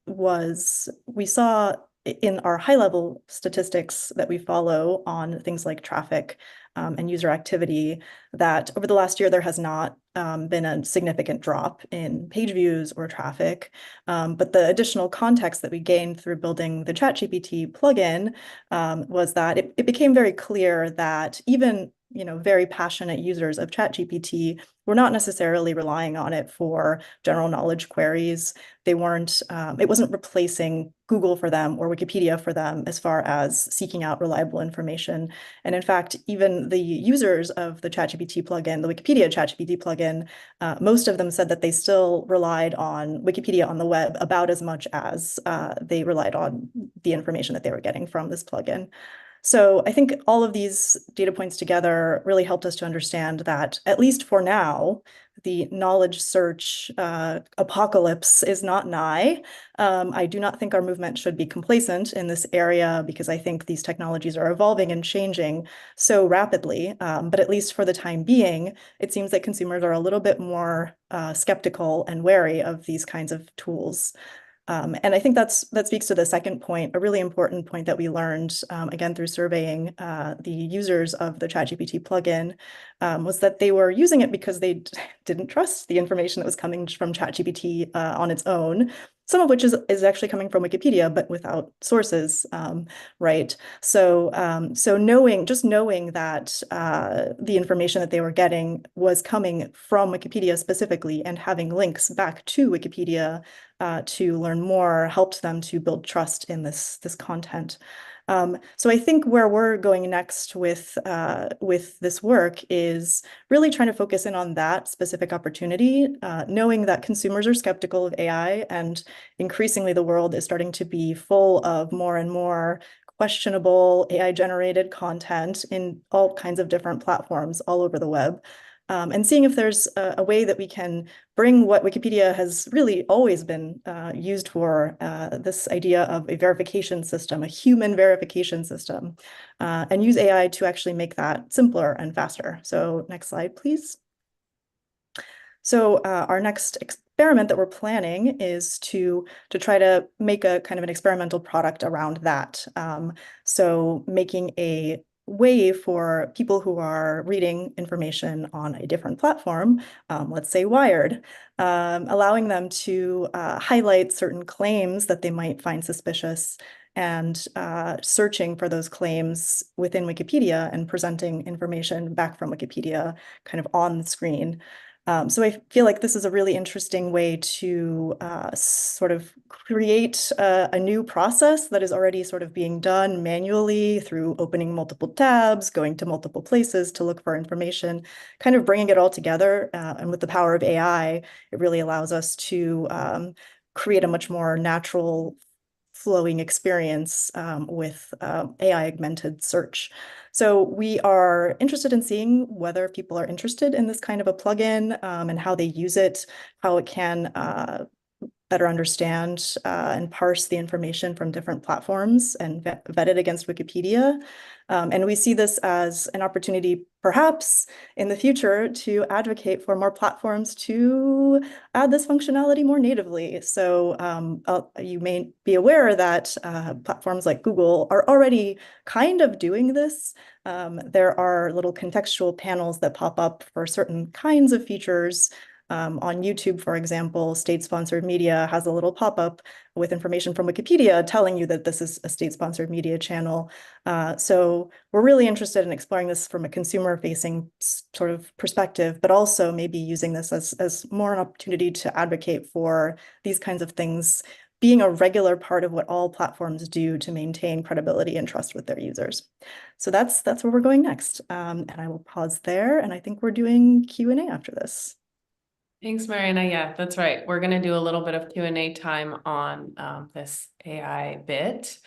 was we saw in our high-level statistics that we follow on things like traffic and user activity that over the last year, there has not been a significant drop in page views or traffic. But the additional context that we gained through building the ChatGPT plugin was that it became very clear that even very passionate users of ChatGPT were not necessarily relying on it for general knowledge queries. They weren't, it wasn't replacing Google for them or Wikipedia for them as far as seeking out reliable information. And in fact, even the users of the ChatGPT plugin, the Wikipedia ChatGPT plugin, most of them said that they still relied on Wikipedia on the web about as much as they relied on the information that they were getting from this plugin. So I think all of these data points together really helped us to understand that, at least for now, the knowledge search apocalypse is not nigh. I do not think our movement should be complacent in this area because I think these technologies are evolving and changing so rapidly. But at least for the time being, it seems that consumers are a little bit more skeptical and wary of these kinds of tools. And I think that speaks to the second point, a really important point that we learned, again, through surveying the users of the ChatGPT plugin, was that they were using it because they didn't trust the information that was coming from ChatGPT on its own, some of which is actually coming from Wikipedia, but without sources, right? So just knowing that the information that they were getting was coming from Wikipedia specifically and having links back to Wikipedia to learn more helped them to build trust in this content. So I think where we're going next with this work is really trying to focus in on that specific opportunity, knowing that consumers are skeptical of AI and increasingly the world is starting to be full of more and more questionable AI-generated content in all kinds of different platforms all over the web. and seeing if there's a way that we can bring what Wikipedia has really always been used for, this idea of a verification system, a human verification system, and use AI to actually make that simpler and faster. So next slide, please. So our next experiment that we're planning is to try to make a kind of an experimental product around that. So making a way for people who are reading information on a different platform, let's say Wired, allowing them to highlight certain claims that they might find suspicious and searching for those claims within Wikipedia and presenting information back from Wikipedia kind of on the screen. So I feel like this is a really interesting way to sort of create a new process that is already sort of being done manually through opening multiple tabs, going to multiple places to look for information, kind of bringing it all together. And with the power of AI, it really allows us to create a much more natural flowing experience with AI augmented search. So we are interested in seeing whether people are interested in this kind of a plugin and how they use it, how it can better understand and parse the information from different platforms and vet it against Wikipedia. And we see this as an opportunity, perhaps in the future, to advocate for more platforms to add this functionality more natively. So you may be aware that platforms like Google are already kind of doing this. There are little contextual panels that pop up for certain kinds of features. On YouTube, for example, state-sponsored media has a little pop-up with information from Wikipedia telling you that this is a state-sponsored media channel. So we're really interested in exploring this from a consumer-facing sort of perspective, but also maybe using this as more an opportunity to advocate for these kinds of things being a regular part of what all platforms do to maintain credibility and trust with their users. So that's where we're going next. And I will pause there, and I think we're doing Q&A after this. Thanks, Mariana. Yeah, that's right. We're going to do a little bit of Q&A time on this AI bit.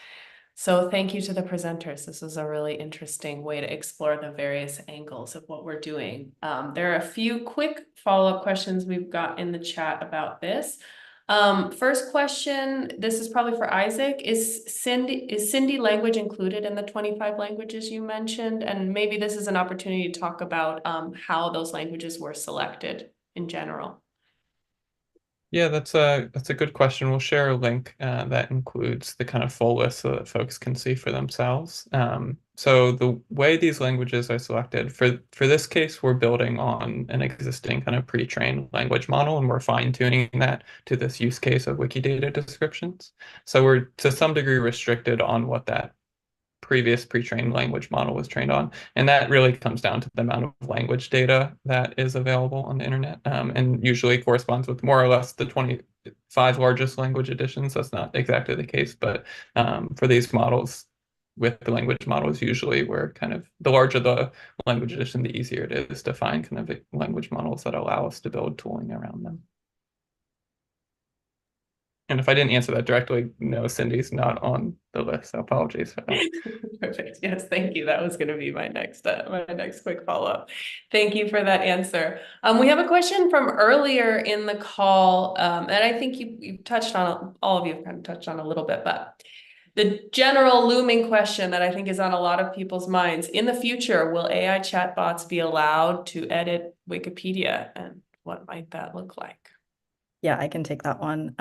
So thank you to the presenters. This was a really interesting way to explore the various angles of what we're doing. There are a few quick follow-up questions we've got in the chat about this. First question, this is probably for Isaac. Is Sindhi language included in the 25 languages you mentioned? And maybe this is an opportunity to talk about how those languages were selected in general. Yeah, that's a good question. We'll share a link that includes the kind of full list so that folks can see for themselves. So the way these languages are selected, for this case, we're building on an existing kind of pre-trained language model, and we're fine-tuning that to this use case of Wikidata descriptions. So we're to some degree restricted on what that previous pre-trained language model was trained on. And that really comes down to the amount of language data that is available on the internet, and usually corresponds with more or less the 25 largest language editions. That's not exactly the case, but for these models, with the language models, usually we're kind of, the larger the language edition, the easier it is to find kind of language models that allow us to build tooling around them. And if I didn't answer that directly, no, Cindy's not on the list. So apologies for that. Perfect. Yes, thank you. That was going to be my next quick follow-up. Thank you for that answer. We have a question from earlier in the call, and I think you touched on, all of you have kind of touched on a little bit, but the general looming question that I think is on a lot of people's minds: in the future, will AI chatbots be allowed to edit Wikipedia, and what might that look like? Yeah, I can take that one.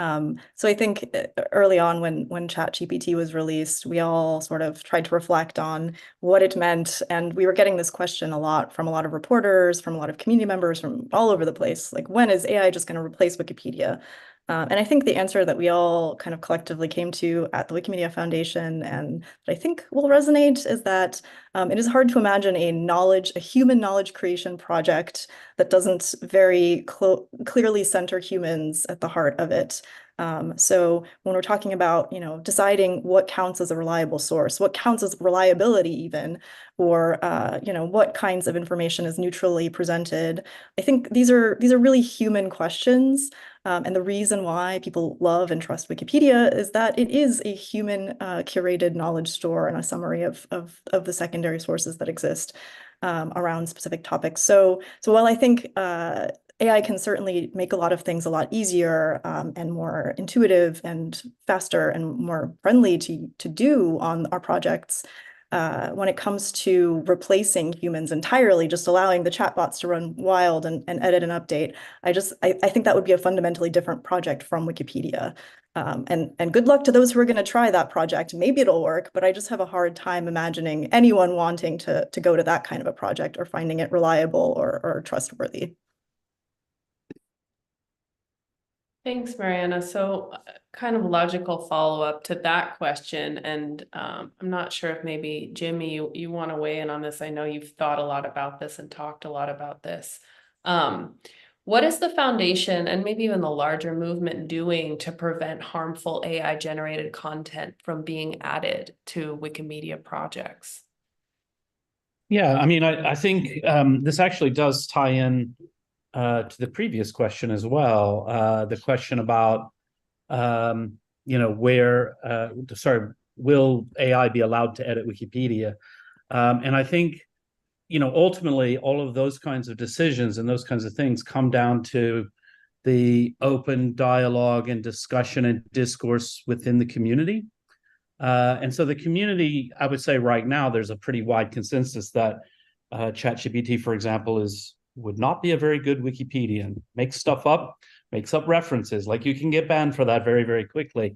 So I think early on when ChatGPT was released, we all sort of tried to reflect on what it meant. And we were getting this question a lot from a lot of reporters, from a lot of community members, from all over the place. Like, when is AI just going to replace Wikipedia? And I think the answer that we all kind of collectively came to at the Wikimedia Foundation, and that I think will resonate, is that it is hard to imagine a human knowledge creation project that doesn't very clearly center humans at the heart of it. So when we're talking about, deciding what counts as a reliable source, what counts as reliability even, or, what kinds of information is neutrally presented, I think these are really human questions. And the reason why people love and trust Wikipedia is that it is a human curated knowledge store and a summary of the secondary sources that exist. around specific topics. So while I think AI can certainly make a lot of things a lot easier and more intuitive and faster and more friendly to do on our projects, when it comes to replacing humans entirely, just allowing the chatbots to run wild and edit and update, I think that would be a fundamentally different project from Wikipedia. And good luck to those who are going to try that project. Maybe it'll work, but I just have a hard time imagining anyone wanting to go to that kind of a project or finding it reliable or trustworthy. Thanks, Mariana. So kind of logical follow-up to that question. And I'm not sure if maybe, Jimmy, you want to weigh in on this. I know you've thought a lot about this and talked a lot about this. What is the foundation and maybe even the larger movement doing to prevent harmful AI-generated content from being added to Wikimedia projects? Yeah, I mean, I think this actually does tie in to the previous question as well. The question about, will AI be allowed to edit Wikipedia? And I think, ultimately, all of those kinds of decisions and those kinds of things come down to the open dialogue and discussion and discourse within the community. And so the community, I would say right now, there's a pretty wide consensus that ChatGPT, for example, would not be a very good Wikipedian. Makes stuff up, makes up references. Like, you can get banned for that very, very quickly.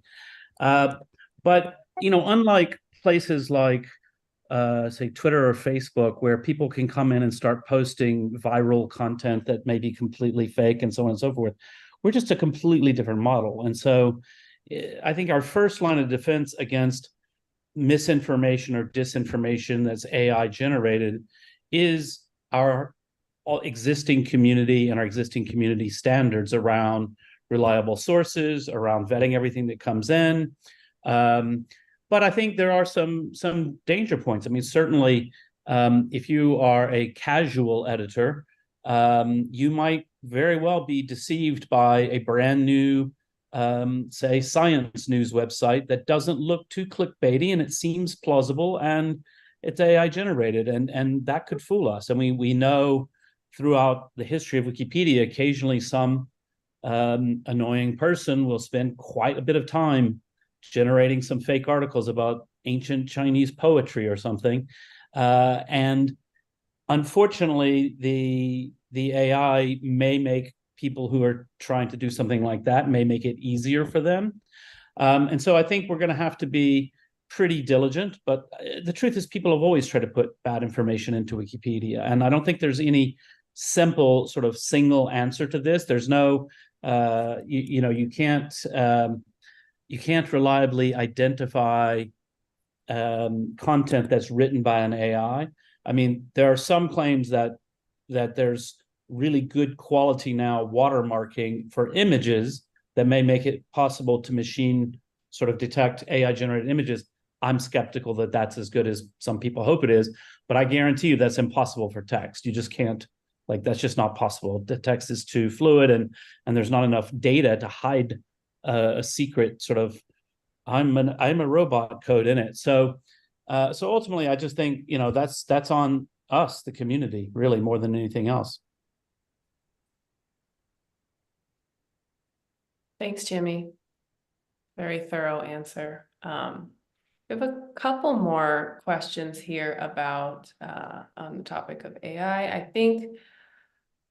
But unlike places like say Twitter or Facebook, where people can come in and start posting viral content that may be completely fake and so on and so forth, we're just a completely different model. And so I think our first line of defense against misinformation or disinformation that's AI generated is our existing community and our existing community standards around reliable sources, around vetting everything that comes in. But I think there are some danger points. I mean, certainly, if you are a casual editor, you might very well be deceived by a brand new, say, science news website that doesn't look too clickbaity and it seems plausible and it's AI generated, and that could fool us. I mean, we know throughout the history of Wikipedia, occasionally some annoying person will spend quite a bit of time generating some fake articles about ancient Chinese poetry or something. And unfortunately, the AI may make people who are trying to do something like that, may make it easier for them. And so I think we're going to have to be pretty diligent. But the truth is, people have always tried to put bad information into Wikipedia. And I don't think there's any simple sort of single answer to this. There's no, you can't reliably identify content that's written by an AI. I mean, there are some claims that there's really good quality now watermarking for images that may make it possible to machine sort of detect AI generated images. I'm skeptical that that's as good as some people hope it is, but I guarantee you that's impossible for text. You just can't, like, that's just not possible. The text is too fluid, and there's not enough data to hide a secret sort of I'm a robot code in it. So ultimately, I just think that's on us, the community, really, more than anything else. Thanks, Jimmy. Very thorough answer. We have a couple more questions here about on the topic of AI. I think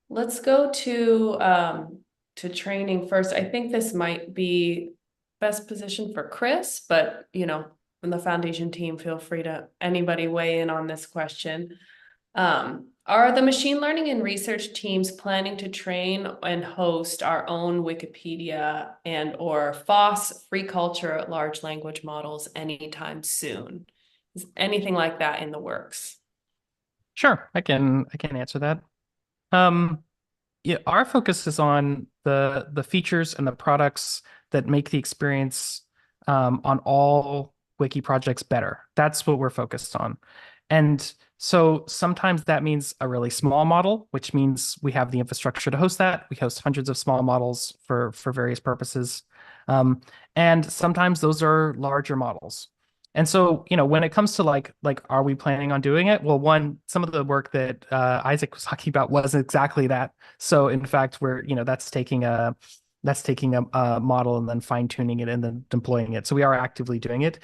let's go to training first. I think this might be best position for Chris, but from the foundation team, feel free to anybody weigh in on this question. Are the machine learning and research teams planning to train and host our own Wikipedia and or FOSS, free culture, large language models anytime soon? Is anything like that in the works? Sure, I can answer that. Yeah, our focus is on the features and the products that make the experience on all wiki projects better. That's what we're focused on. And so sometimes that means a really small model, which means we have the infrastructure to host that. We host hundreds of small models for various purposes. And sometimes those are larger models. And so, when it comes to are we planning on doing it? Well, one, some of the work that Isaac was talking about was exactly that. So in fact, that's taking a model and then fine tuning it and then deploying it. So we are actively doing it.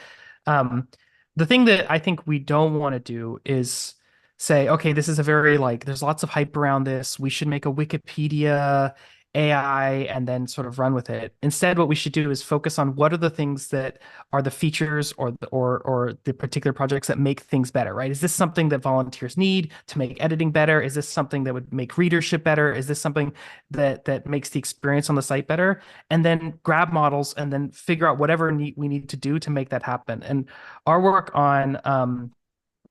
The thing that I think we don't want to do is say, okay, this is a very there's lots of hype around this. We should make a Wikipedia AI and then sort of run with it. Instead, what we should do is focus on what are the things that are the features or the particular projects that make things better, right? Is this something that volunteers need to make editing better? Is this something that would make readership better? Is this something that makes the experience on the site better? And then grab models and then figure out whatever we need to do to make that happen. And our work on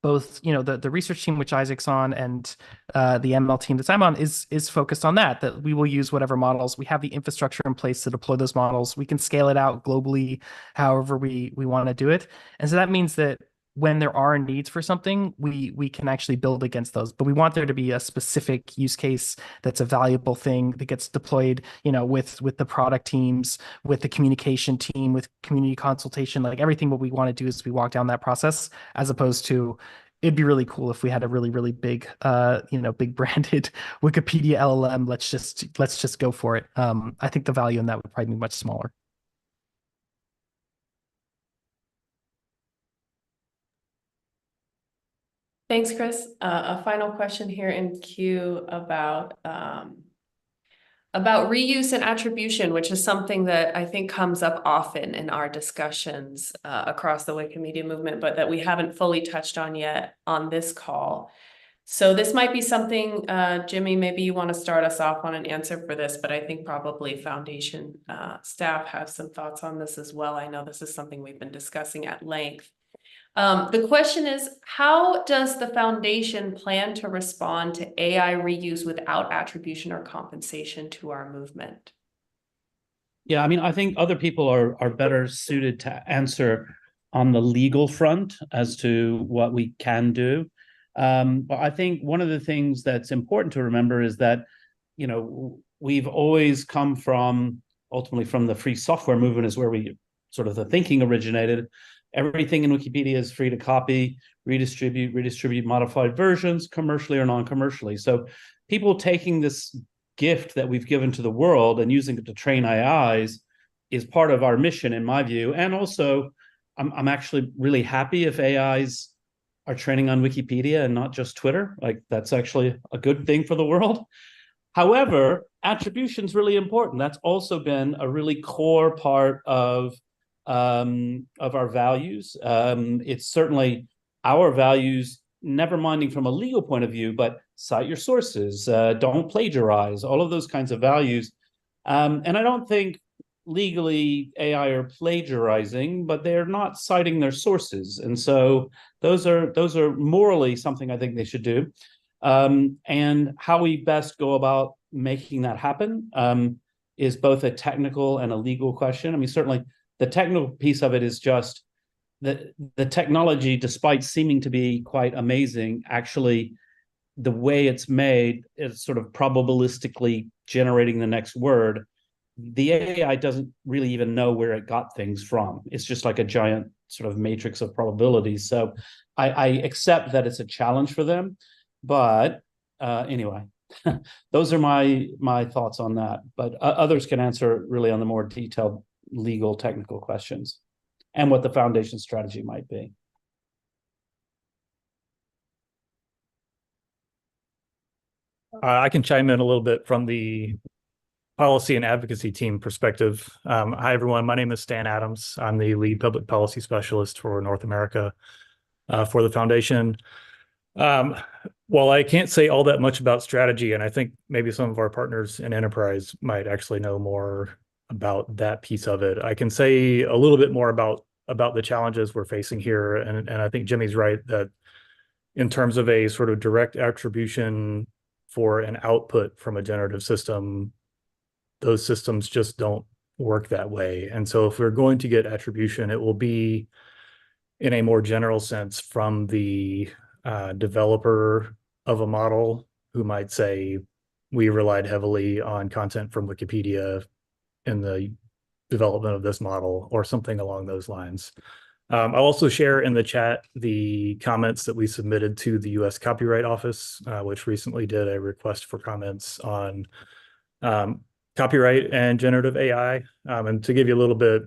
both the research team which Isaac's on and the ML team that I'm on is focused on that we will use whatever models. We have the infrastructure in place to deploy those models. We can scale it out globally however we want to do it. And so that means that when there are needs for something, we can actually build against those. But we want there to be a specific use case that's a valuable thing that gets deployed, with the product teams, with the communication team, with community consultation. Like everything what we want to do is we walk down that process, as opposed to it'd be really cool if we had a really, really big, big branded Wikipedia LLM. Let's just go for it. I think the value in that would probably be much smaller. Thanks, Chris. A final question here in queue about reuse and attribution, which is something that I think comes up often in our discussions across the Wikimedia movement, but that we haven't fully touched on yet on this call. So this might be something, Jimmy, maybe you want to start us off on an answer for this, but I think probably Foundation staff have some thoughts on this as well. I know this is something we've been discussing at length. The question is, how does the Foundation plan to respond to AI reuse without attribution or compensation to our movement? Yeah, I mean, I think other people are better suited to answer on the legal front as to what we can do. But I think one of the things that's important to remember is that, we've always come ultimately from the free software movement is where the thinking originated. Everything in Wikipedia is free to copy, redistribute modified versions, commercially or non-commercially. So people taking this gift that we've given to the world and using it to train AIs is part of our mission, in my view. And also, I'm actually really happy if AIs are training on Wikipedia and not just Twitter. Like, that's actually a good thing for the world. However, attribution is really important. That's also been a really core part of our values. It's certainly our values, never minding from a legal point of view, but cite your sources, don't plagiarize, all of those kinds of values. And I don't think legally AI are plagiarizing, but they're not citing their sources. And so those are morally something I think they should do. And how we best go about making that happen is both a technical and a legal question. I mean, certainly the technical piece of it is just that the technology, despite seeming to be quite amazing, actually the way it's made is sort of probabilistically generating the next word. The AI doesn't really even know where it got things from. It's just like a giant sort of matrix of probabilities. So I accept that it's a challenge for them. But anyway, those are my thoughts on that. But others can answer really on the more detailed legal technical questions and what the Foundation strategy might be. I can chime in a little bit from the policy and advocacy team perspective. Hi, everyone. My name is Stan Adams. I'm the lead public policy specialist for North America for the Foundation. While I can't say all that much about strategy, and I think maybe some of our partners in enterprise might actually know more about that piece of it, I can say a little bit more about the challenges we're facing here. And I think Jimmy's right that in terms of a sort of direct attribution for an output from a generative system, those systems just don't work that way. And so if we're going to get attribution, it will be in a more general sense from the developer of a model who might say, we relied heavily on content from Wikipedia in the development of this model, or something along those lines. I'll also share in the chat the comments that we submitted to the U.S. Copyright Office, which recently did a request for comments on copyright and generative AI. And to give you a little bit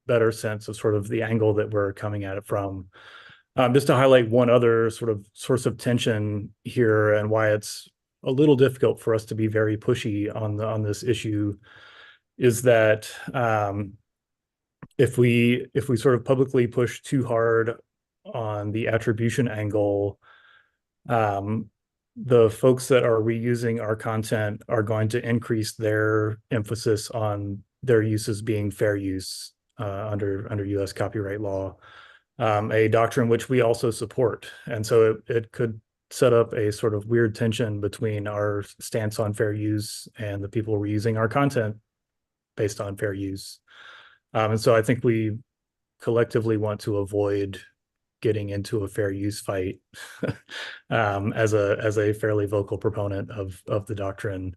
better sense of sort of the angle that we're coming at it from, just to highlight one other sort of source of tension here and why it's a little difficult for us to be very pushy on this issue is that if we sort of publicly push too hard on the attribution angle, the folks that are reusing our content are going to increase their emphasis on their uses being fair use under U.S. copyright law, a doctrine which we also support. And so it could set up a sort of weird tension between our stance on fair use and the people reusing our content based on fair use. And so I think we collectively want to avoid getting into a fair use fight as a fairly vocal proponent of the doctrine.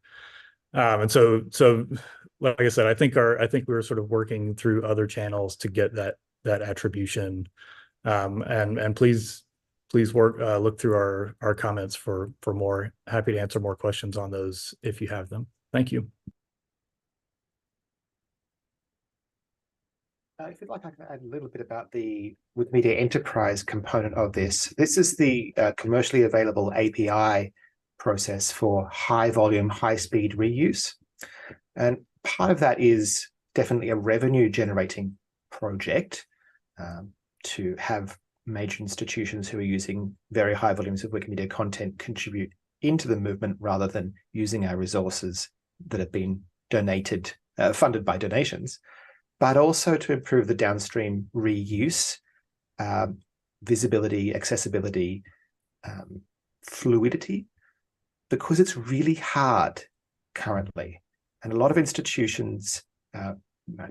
And so like I said, I think we were sort of working through other channels to get that attribution. And please look through our comments for more. Happy to answer more questions on those if you have them. Thank you. If you'd like, I can add a little bit about the Wikimedia Enterprise component of this. This is the commercially available API process for high volume, high speed reuse. And part of that is definitely a revenue generating project to have major institutions who are using very high volumes of Wikimedia content contribute into the movement rather than using our resources that have been donated, funded by donations, but also to improve the downstream reuse, visibility, accessibility, fluidity, because it's really hard currently. And a lot of institutions,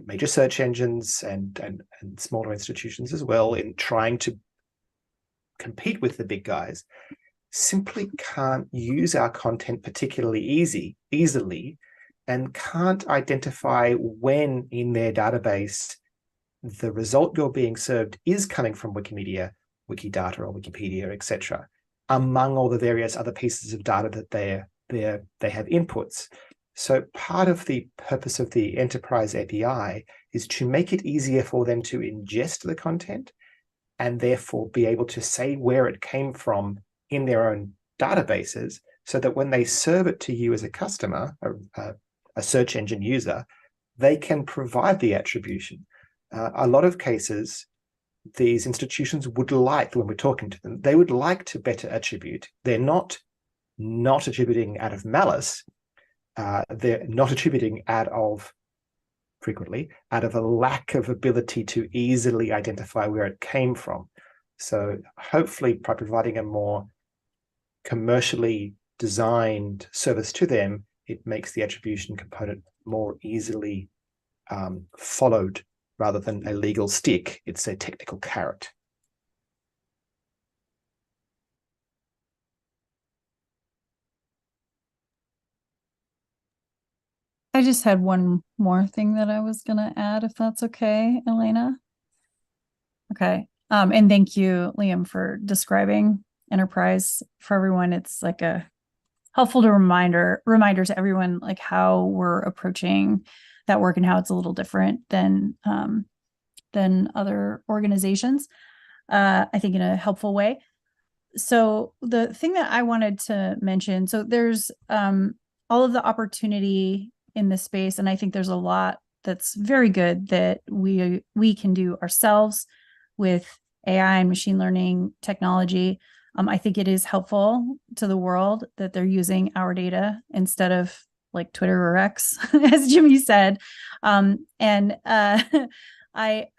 major search engines and smaller institutions as well, in trying to compete with the big guys, simply can't use our content particularly easily, and can't identify when in their database the result you're being served is coming from Wikimedia, Wikidata, or Wikipedia, etc., among all the various other pieces of data that they have inputs. So part of the purpose of the Enterprise API is to make it easier for them to ingest the content and therefore be able to say where it came from in their own databases, so that when they serve it to you as a customer, a search engine user, they can provide the attribution. A lot of cases, these institutions would like, when we're talking to them, they would like to better attribute. They're not attributing out of malice. They're not attributing frequently out of a lack of ability to easily identify where it came from. So hopefully by providing a more commercially designed service to them, it makes the attribution component more easily followed rather than a legal stick. It's a technical carrot. I just had one more thing that I was going to add, if that's okay, Elena. Okay. And thank you, Liam, for describing Enterprise for everyone. It's like a helpful reminder to everyone, like how we're approaching that work and how it's a little different than other organizations, I think in a helpful way. So the thing that I wanted to mention, so there's all of the opportunity in this space, and I think there's a lot that's very good that we can do ourselves with AI and machine learning technology. I think it is helpful to the world that they're using our data instead of like Twitter or X, as Jimmy said. I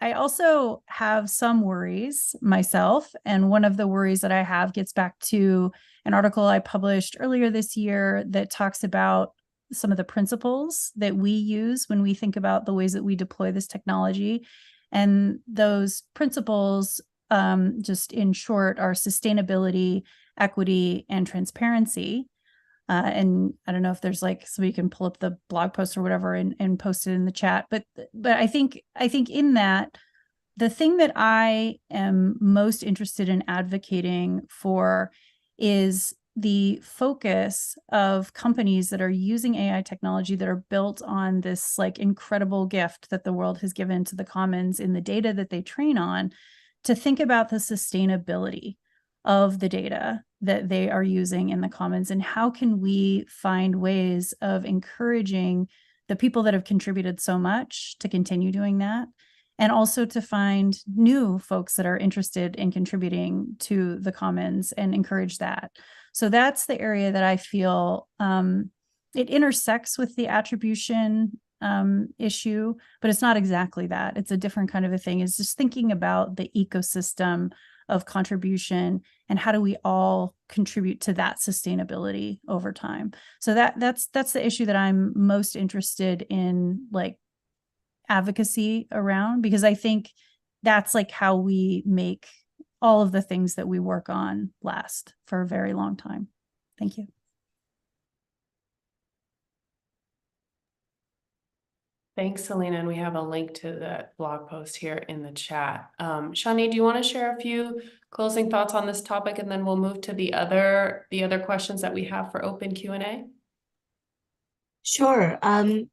also have some worries myself. And one of the worries that I have gets back to an article I published earlier this year that talks about some of the principles that we use when we think about the ways that we deploy this technology. And those principles, just in short, are sustainability, equity, and transparency. And I don't know if there's like, so you can pull up the blog post or whatever and post it in the chat. But I think in that, the thing that I am most interested in advocating for is the focus of companies that are using AI technology that are built on this like incredible gift that the world has given to the commons in the data that they train on, to think about the sustainability of the data that they are using in the commons, and how can we find ways of encouraging the people that have contributed so much to continue doing that, and also to find new folks that are interested in contributing to the commons and encourage that. So that's the area that I feel it intersects with the attribution issue, but it's not exactly that. It's a different kind of a thing. It's just thinking about the ecosystem of contribution and how do we all contribute to that sustainability over time. So that's the issue that I'm most interested in, like, advocacy around, because I think that's like how we make all of the things that we work on last for a very long time. Thank you. Thanks, Selena. And we have a link to the blog post here in the chat. Shani, do you want to share a few closing thoughts on this topic, and then we'll move to the other questions that we have for open Q&A? Sure. I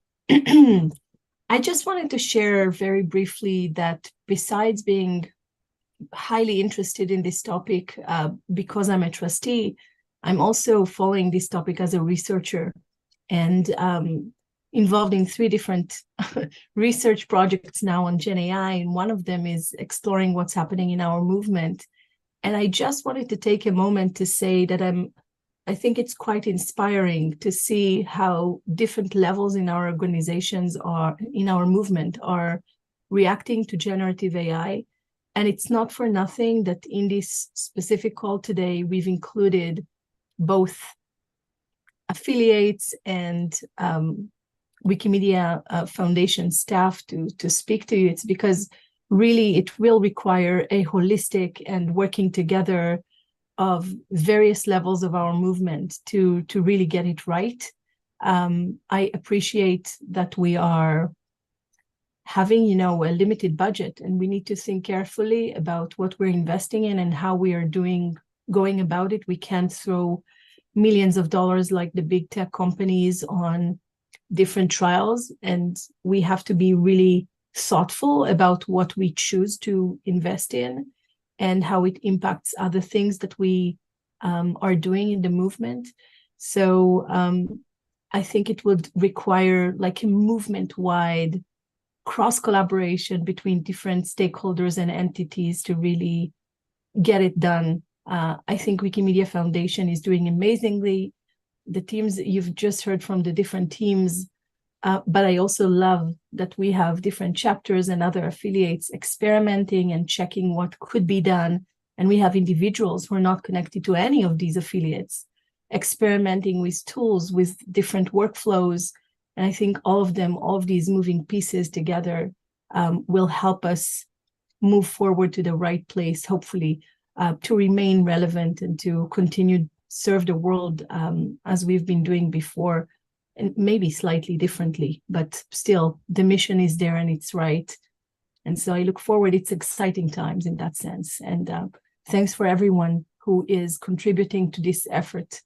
just wanted to share very briefly that besides being highly interested in this topic, because I'm a trustee, I'm also following this topic as a researcher and involved in 3 different research projects now on Gen AI, and one of them is exploring what's happening in our movement. And I just wanted to take a moment to say that I think it's quite inspiring to see how different levels in our organizations are, in our movement, are reacting to generative AI. And it's not for nothing that in this specific call today, we've included both affiliates and Wikimedia Foundation staff to speak to you. It's because really it will require a holistic and working together of various levels of our movement to really get it right. I appreciate that we are having, a limited budget, and we need to think carefully about what we're investing in and how we are going about it. We can't throw millions of dollars like the big tech companies on different trials, and we have to be really thoughtful about what we choose to invest in and how it impacts other things that we are doing in the movement. So I think it would require like a movement-wide cross-collaboration between different stakeholders and entities to really get it done. I think Wikimedia Foundation is doing amazingly. The teams, you've just heard from the different teams, but I also love that we have different chapters and other affiliates experimenting and checking what could be done. And we have individuals who are not connected to any of these affiliates experimenting with tools, with different workflows. And I think all of these moving pieces together will help us move forward to the right place, hopefully, to remain relevant and to continue serve the world as we've been doing before, and maybe slightly differently, but still the mission is there and it's right. And so I look forward. It's exciting times in that sense. And thanks for everyone who is contributing to this effort.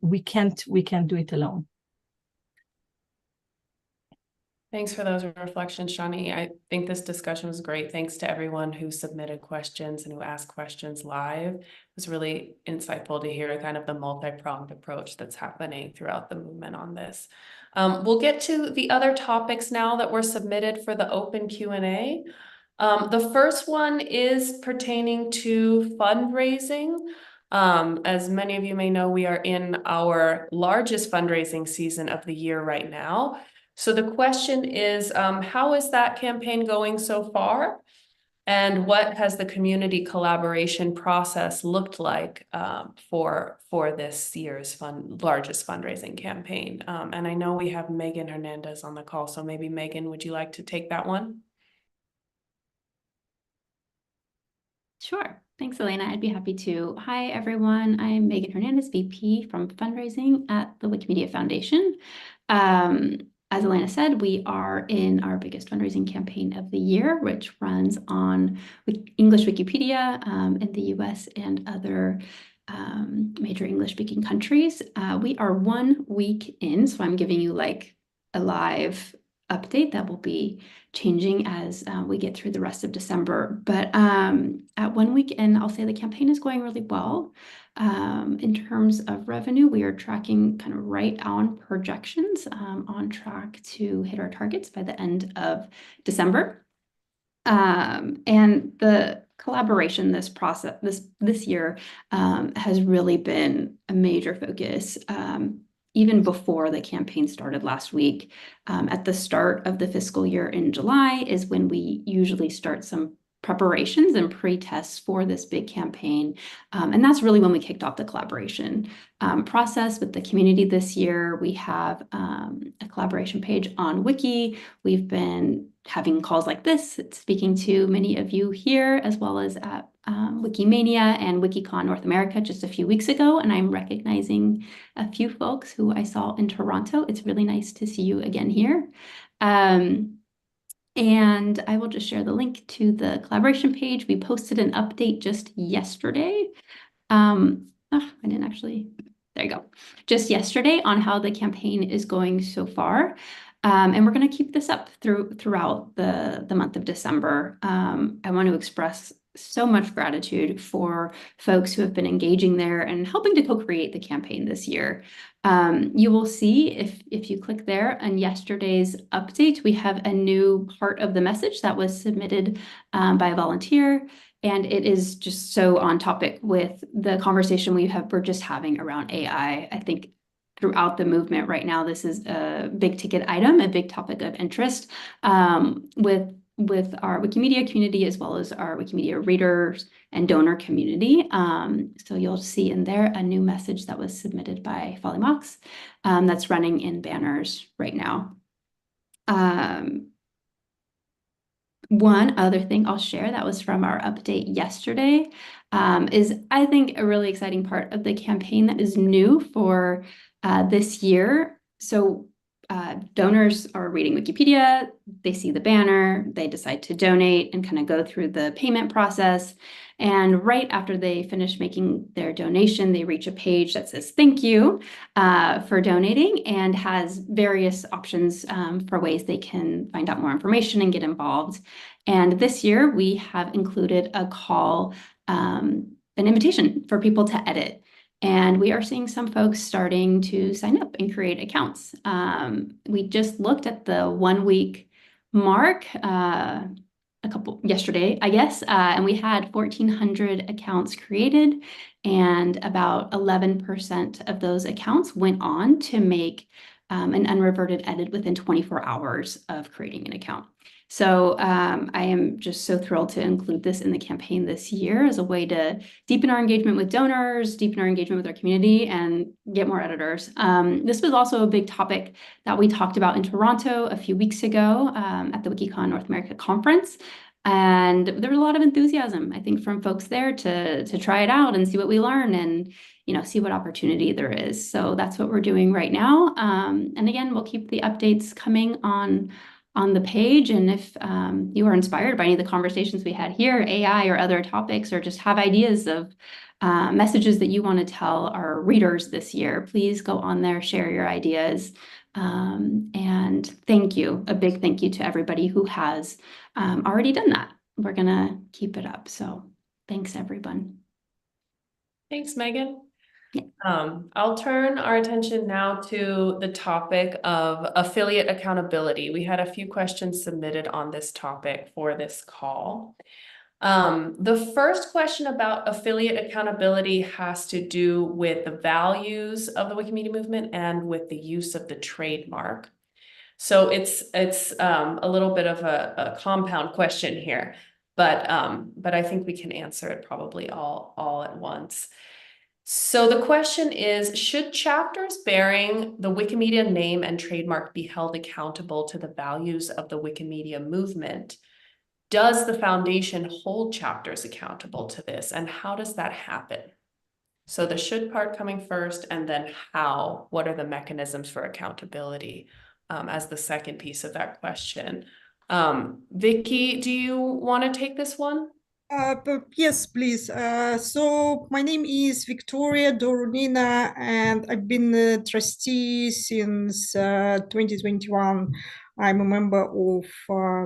We can't do it alone. Thanks for those reflections, Shani. I think this discussion was great. Thanks to everyone who submitted questions and who asked questions live. It was really insightful to hear kind of the multi-pronged approach that's happening throughout the movement on this. We'll get to the other topics now that were submitted for the open Q&A. The first one is pertaining to fundraising. As many of you may know, we are in our largest fundraising season of the year right now. So the question is, how is that campaign going so far? And what has the community collaboration process looked like for this year's largest fundraising campaign? And I know we have Megan Hernandez on the call, so maybe Megan, would you like to take that one? Sure. Thanks, Elena. I'd be happy to. Hi, everyone. I'm Megan Hernandez, VP from fundraising at the Wikimedia Foundation. As Elena said, we are in our biggest fundraising campaign of the year, which runs on English Wikipedia in the US and other major English-speaking countries. We are 1 week in, so I'm giving you like a live update that will be changing as we get through the rest of December. But at 1 week in, I'll say the campaign is going really well. In terms of revenue, we are tracking kind of right on projections, on track to hit our targets by the end of December. And the collaboration this year has really been a major focus. Even before the campaign started last week, at the start of the fiscal year in July is when we usually start some preparations and pre-tests for this big campaign. And that's really when we kicked off the collaboration process with the community this year. We have a collaboration page on Wiki. We've been having calls like this, speaking to many of you here, as well as at Wikimania and WikiCon North America just a few weeks ago. And I'm recognizing a few folks who I saw in Toronto. It's really nice to see you again here. And I will just share the link to the collaboration page. We posted an update just yesterday. I didn't actually, there you go. Just yesterday on how the campaign is going so far. And we're going to keep this up throughout the month of December. I want to express so much gratitude for folks who have been engaging there and helping to co-create the campaign this year. You will see if you click there on yesterday's update, we have a new part of the message that was submitted by a volunteer. And it is just so on topic with the conversation we're just having around AI. I think throughout the movement right now, this is a big ticket item, a big topic of interest with our Wikimedia community, as well as our Wikimedia readers and donor community. So you'll see in there a new message that was submitted by Folly Mox that's running in banners right now. One other thing I'll share that was from our update yesterday is, I think, a really exciting part of the campaign that is new for this year. So donors are reading Wikipedia, they see the banner, they decide to donate and kind of go through the payment process. And right after they finish making their donation, they reach a page that says thank you for donating and has various options for ways they can find out more information and get involved. And this year we have included a call, an invitation for people to edit. And we are seeing some folks starting to sign up and create accounts. We just looked at the 1 week mark yesterday, I guess, and we had 1,400 accounts created, and about 11% of those accounts went on to make an unreverted edit within 24 hours of creating an account. So I am just so thrilled to include this in the campaign this year as a way to deepen our engagement with donors, deepen our engagement with our community, and get more editors. This was also a big topic that we talked about in Toronto a few weeks ago at the WikiCon North America conference. And there was a lot of enthusiasm, I think, from folks there to try it out and see what we learn and, see what opportunity there is. So that's what we're doing right now. And again, we'll keep the updates coming on the page. And if you are inspired by any of the conversations we had here, AI or other topics, or just have ideas of messages that you want to tell our readers this year, please go on there, share your ideas. And thank you, a big thank you to everybody who has already done that. We're going to keep it up. So thanks, everyone. Thanks, Megan. I'll turn our attention now to the topic of affiliate accountability. We had a few questions submitted on this topic for this call. The first question about affiliate accountability has to do with the values of the Wikimedia movement and with the use of the trademark. So it's a little bit of a compound question here, but I think we can answer it probably all at once. So the question is, should chapters bearing the Wikimedia name and trademark be held accountable to the values of the Wikimedia movement? Does the foundation hold chapters accountable to this, and how does that happen? So the should part coming first, and then how, what are the mechanisms for accountability? as the second piece of that question. Vicky, do you want to take this one? Yes, please. So my name is Victoria Dorunina, and I've been a trustee since 2021. I'm a member of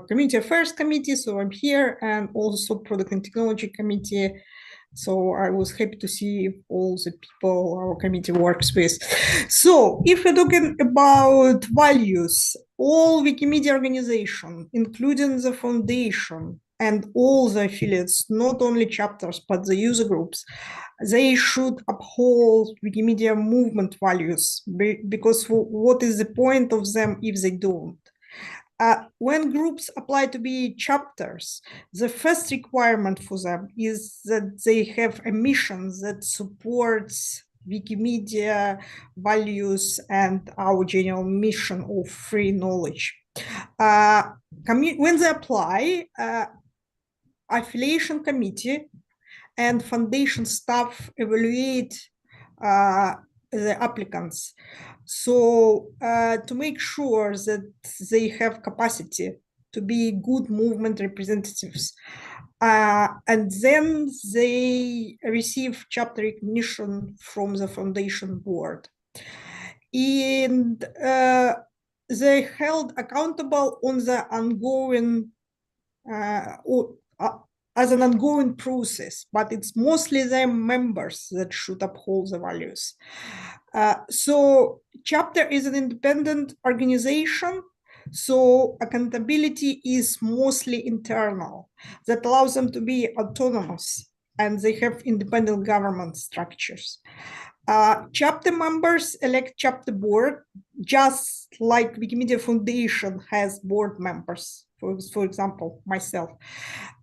Community Affairs Committee, so I'm here, and also Product and Technology Committee. So I was happy to see all the people our committee works with. So if we're talking about values, all Wikimedia organization, including the foundation and all the affiliates, not only chapters, but the user groups, they should uphold Wikimedia movement values, because what is the point of them if they don't? When groups apply to be chapters, the first requirement for them is that they have a mission that supports Wikimedia values and our general mission of free knowledge. When they apply, affiliation committee and foundation staff evaluate the applicants. So to make sure that they have capacity to be good movement representatives. And then they receive chapter recognition from the foundation board. And they held accountable on the ongoing as an ongoing process, but it's mostly their members that should uphold the values. So chapter is an independent organization, so accountability is mostly internal. That allows them to be autonomous, and they have independent government structures. Chapter members elect chapter board, just like Wikimedia Foundation has board members, for example, myself.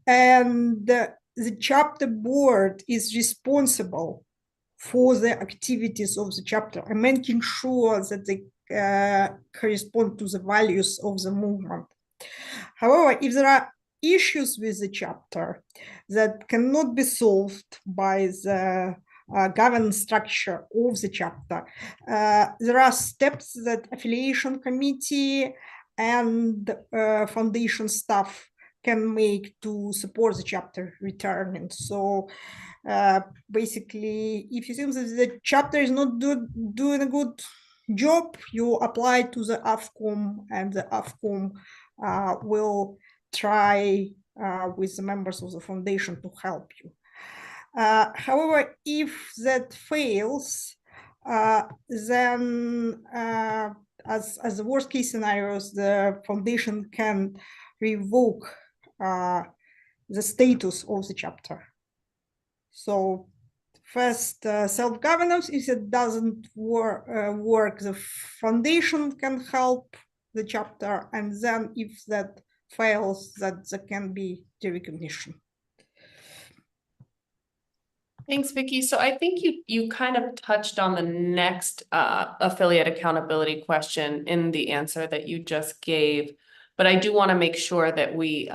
And the chapter board is responsible for the activities of the chapter and making sure that they correspond to the values of the movement. However, if there are issues with the chapter that cannot be solved by the governance structure of the chapter, there are steps that affiliation committee and foundation staff can make to support the chapter returning. So basically, if you think that the chapter is not doing a good job, you apply to the AFCOM, and the AFCOM will try with the members of the foundation to help you. However, if that fails, then as the worst case scenarios, the foundation can revoke the status of the chapter. So first, self-governance, if it doesn't work, the foundation can help the chapter, and then if that fails, that there can be derecognition. Thanks, Vicky. So I think you kind of touched on the next affiliate accountability question in the answer that you just gave, but I do want to make sure that we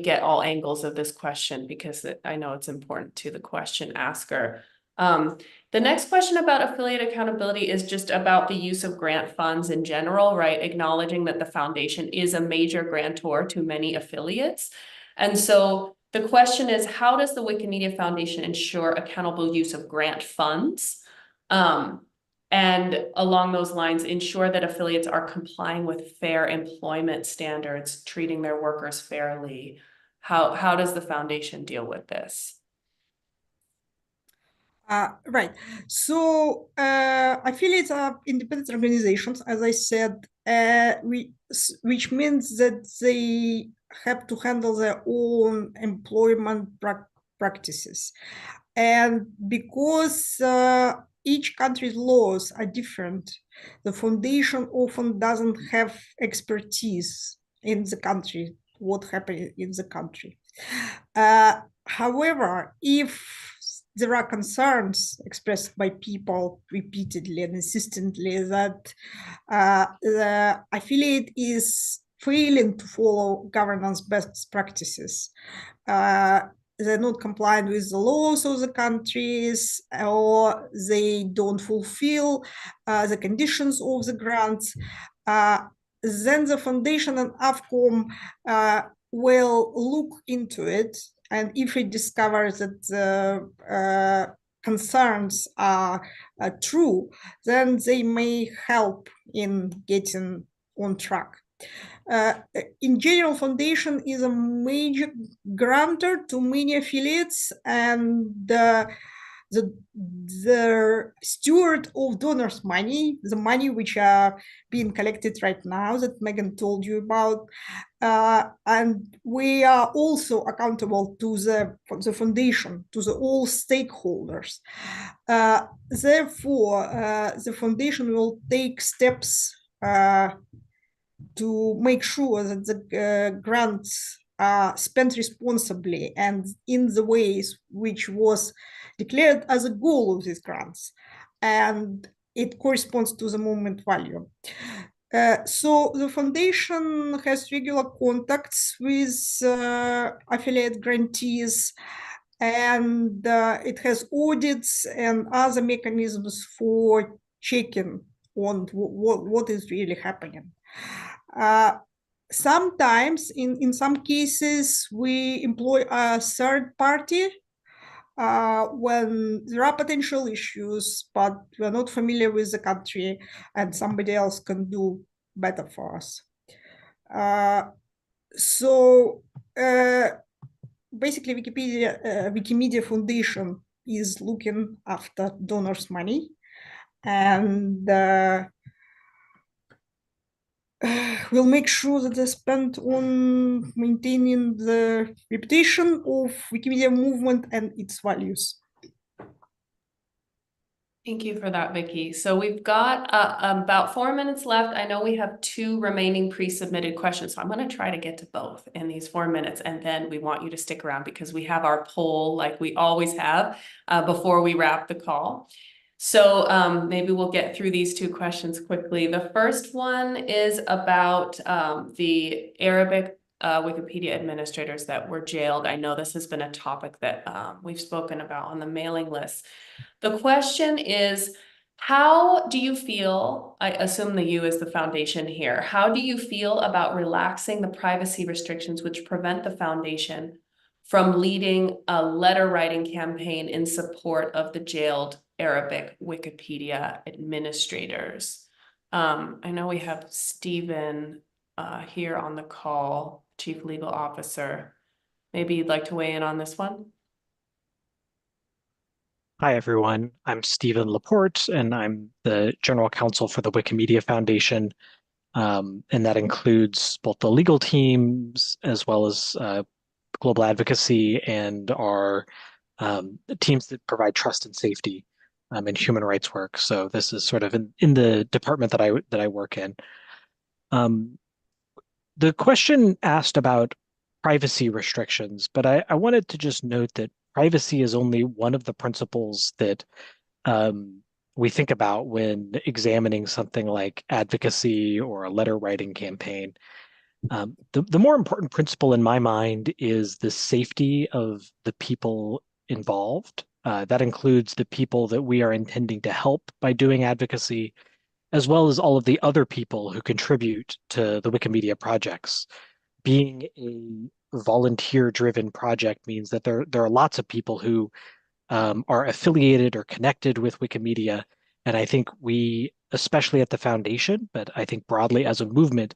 get all angles of this question, because I know it's important to the question asker. The next question about affiliate accountability is just about the use of grant funds in general, right? Acknowledging that the foundation is a major grantor to many affiliates. And so the question is, how does the Wikimedia Foundation ensure accountable use of grant funds? And along those lines, ensure that affiliates are complying with fair employment standards, treating their workers fairly. How does the foundation deal with this? Right. So affiliates are independent organizations, as I said, which means that they have to handle their own employment practices. And because each country's laws are different, the foundation often doesn't have expertise in the country, what happened in the country. However, if there are concerns expressed by people repeatedly and insistently that the affiliate is failing to follow governance best practices, they're not compliant with the laws of the countries, or they don't fulfill the conditions of the grants, then the foundation and Avcom will look into it, and if it discovers that the concerns are true, then they may help in getting on track. In general, foundation is a major grantor to many affiliates, and the steward of donors' money, the money which are being collected right now that Megan told you about. And we are also accountable to the foundation, to all stakeholders. Therefore, the foundation will take steps to make sure that the grants are spent responsibly and in the ways which was declared as a goal of these grants, and it corresponds to the movement value. So the foundation has regular contacts with affiliate grantees, and it has audits and other mechanisms for checking on what is really happening. Sometimes, in some cases, we employ a third party when there are potential issues, but we're not familiar with the country and somebody else can do better for us. Basically, Wikimedia Foundation is looking after donors' money, and we'll make sure that they're spent on maintaining the reputation of Wikimedia movement and its values. Thank you for that, Vicky. So we've got about 4 minutes left. I know we have 2 remaining pre-submitted questions, so I'm going to try to get to both in these 4 minutes, and then we want you to stick around because we have our poll like we always have before we wrap the call. So maybe we'll get through these 2 questions quickly. The first one is about the Arabic Wikipedia administrators that were jailed. I know this has been a topic that we've spoken about on the mailing list. The question is, how do you feel, I assume the U is the foundation here, how do you feel about relaxing the privacy restrictions which prevent the foundation from leading a letter writing campaign in support of the jailed Arabic Wikipedia administrators? I know we have Stephen here on the call, Chief Legal Officer. Maybe you'd like to weigh in on this one? Hi, everyone. I'm Stephen Laporte, and I'm the General Counsel for the Wikimedia Foundation. And that includes both the legal teams as well as global advocacy and our teams that provide trust and safety and human rights work. So this is sort of in the department that I work in. The question asked about privacy restrictions, but I wanted to just note that privacy is only one of the principles that we think about when examining something like advocacy or a letter writing campaign. The more important principle in my mind is the safety of the people involved. That includes the people that we are intending to help by doing advocacy, as well as all of the other people who contribute to the Wikimedia projects. Being a volunteer-driven project means that there are lots of people who are affiliated or connected with Wikimedia, and I think we, especially at the foundation, but I think broadly as a movement,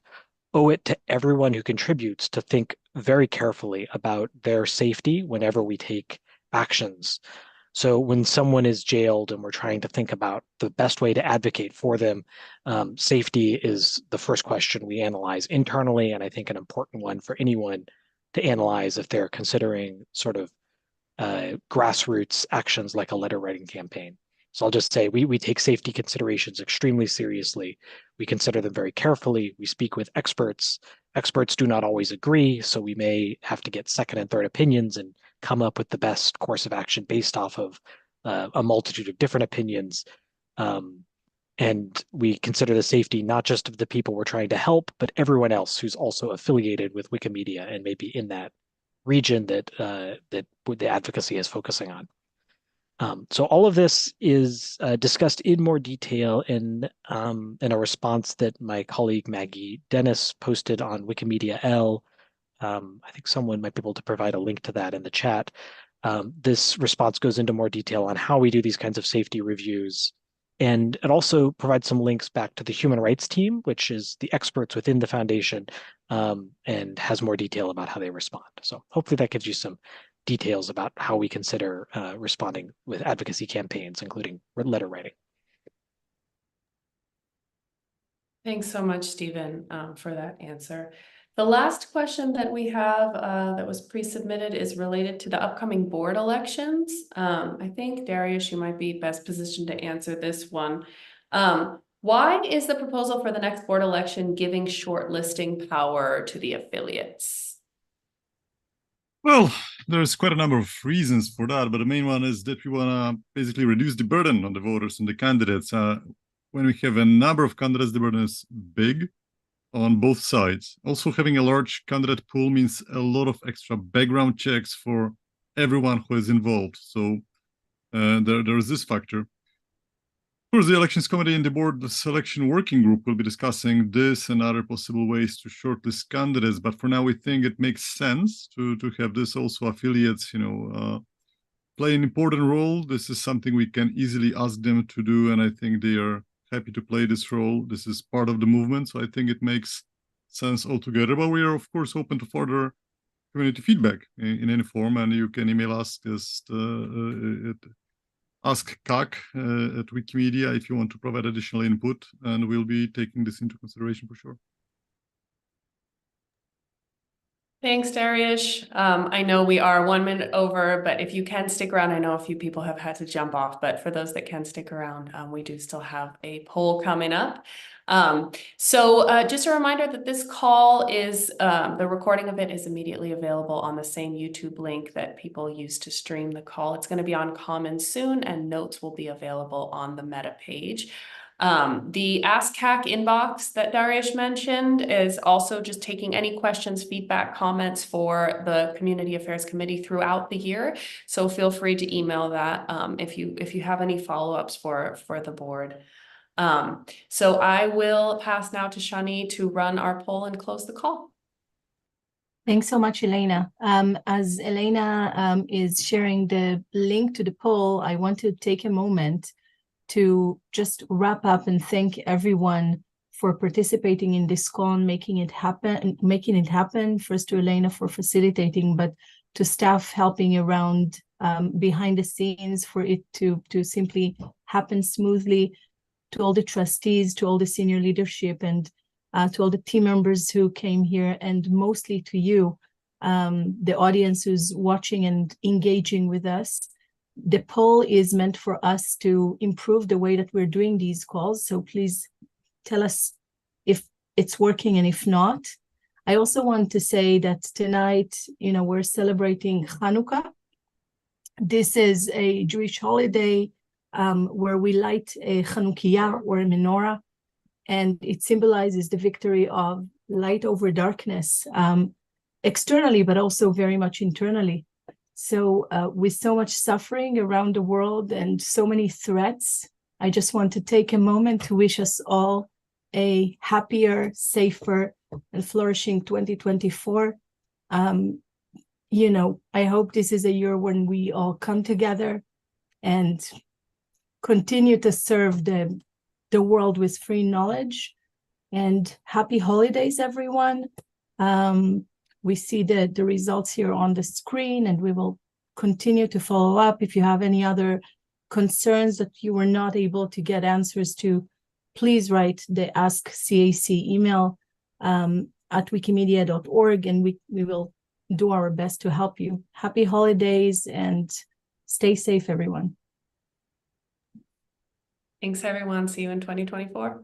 owe it to everyone who contributes to think very carefully about their safety whenever we take actions. So when someone is jailed and we're trying to think about the best way to advocate for them, safety is the first question we analyze internally, and I think an important one for anyone to analyze if they're considering sort of grassroots actions like a letter writing campaign. So I'll just say we take safety considerations extremely seriously. We consider them very carefully. We speak with experts. Experts do not always agree, so we may have to get second and third opinions and come up with the best course of action based off of a multitude of different opinions. And we consider the safety not just of the people we're trying to help, but everyone else who's also affiliated with Wikimedia and maybe in that region that the advocacy is focusing on. So all of this is discussed in more detail in a response that my colleague Maggie Dennis posted on Wikimedia L. I think someone might be able to provide a link to that in the chat. This response goes into more detail on how we do these kinds of safety reviews. And it also provides some links back to the human rights team, which is the experts within the foundation, and has more detail about how they respond. So hopefully that gives you some details about how we consider responding with advocacy campaigns, including letter writing. Thanks so much, Stephen, for that answer. The last question that we have that was pre-submitted is related to the upcoming board elections. I think, Darius, you might be best positioned to answer this one. Why is the proposal for the next board election giving shortlisting power to the affiliates? Well, there's quite a number of reasons for that, but the main one is that we want to basically reduce the burden on the voters and the candidates. When we have a number of candidates, the burden is big on both sides. Also, having a large candidate pool means a lot of extra background checks for everyone who is involved. So there is this factor. Of course, the Elections Committee and the Board Selection Working Group will be discussing this and other possible ways to shortlist candidates. But for now, we think it makes sense to have this also affiliates, play an important role. This is something we can easily ask them to do, and I think they are happy to play this role. This is part of the movement, so I think it makes sense altogether. But we are, of course, open to further community feedback in any form, and you can email us at askcac at Wikimedia if you want to provide additional input, and we'll be taking this into consideration for sure. Thanks, Darius. I know we are 1 minute over, but if you can stick around, I know a few people have had to jump off, but for those that can stick around, we do still have a poll coming up. So just a reminder that this call is, the recording of it is immediately available on the same YouTube link that people use to stream the call. It's going to be on Commons soon, and notes will be available on the Meta page. The Ask Hack inbox that Darius mentioned is also just taking any questions, feedback, comments for the Community Affairs Committee throughout the year. So feel free to email that if you have any follow-ups for the board. So I will pass now to Shani to run our poll and close the call. Thanks so much, Elena. As Elena is sharing the link to the poll, I want to take a moment to just wrap up and thank everyone for participating in this call and making it happen. First to Elena for facilitating, but to staff helping around behind the scenes for it to simply happen smoothly, to all the trustees, to all the senior leadership, and to all the team members who came here, and mostly to you, the audience who's watching and engaging with us. The poll is meant for us to improve the way that we're doing these calls. So please tell us if it's working and if not. I also want to say that tonight, we're celebrating Hanukkah. This is a Jewish holiday where we light a Chanukiah or a menorah, and it symbolizes the victory of light over darkness, externally, but also very much internally. So with so much suffering around the world and so many threats, I just want to take a moment to wish us all a happier, safer, and flourishing 2024. I hope this is a year when we all come together and continue to serve the world with free knowledge. And happy holidays, everyone. We see the results here on the screen, and we will continue to follow up. If you have any other concerns that you were not able to get answers to, please write the Ask CAC email at wikimedia.org, and we will do our best to help you. Happy holidays and stay safe, everyone. Thanks, everyone. See you in 2024.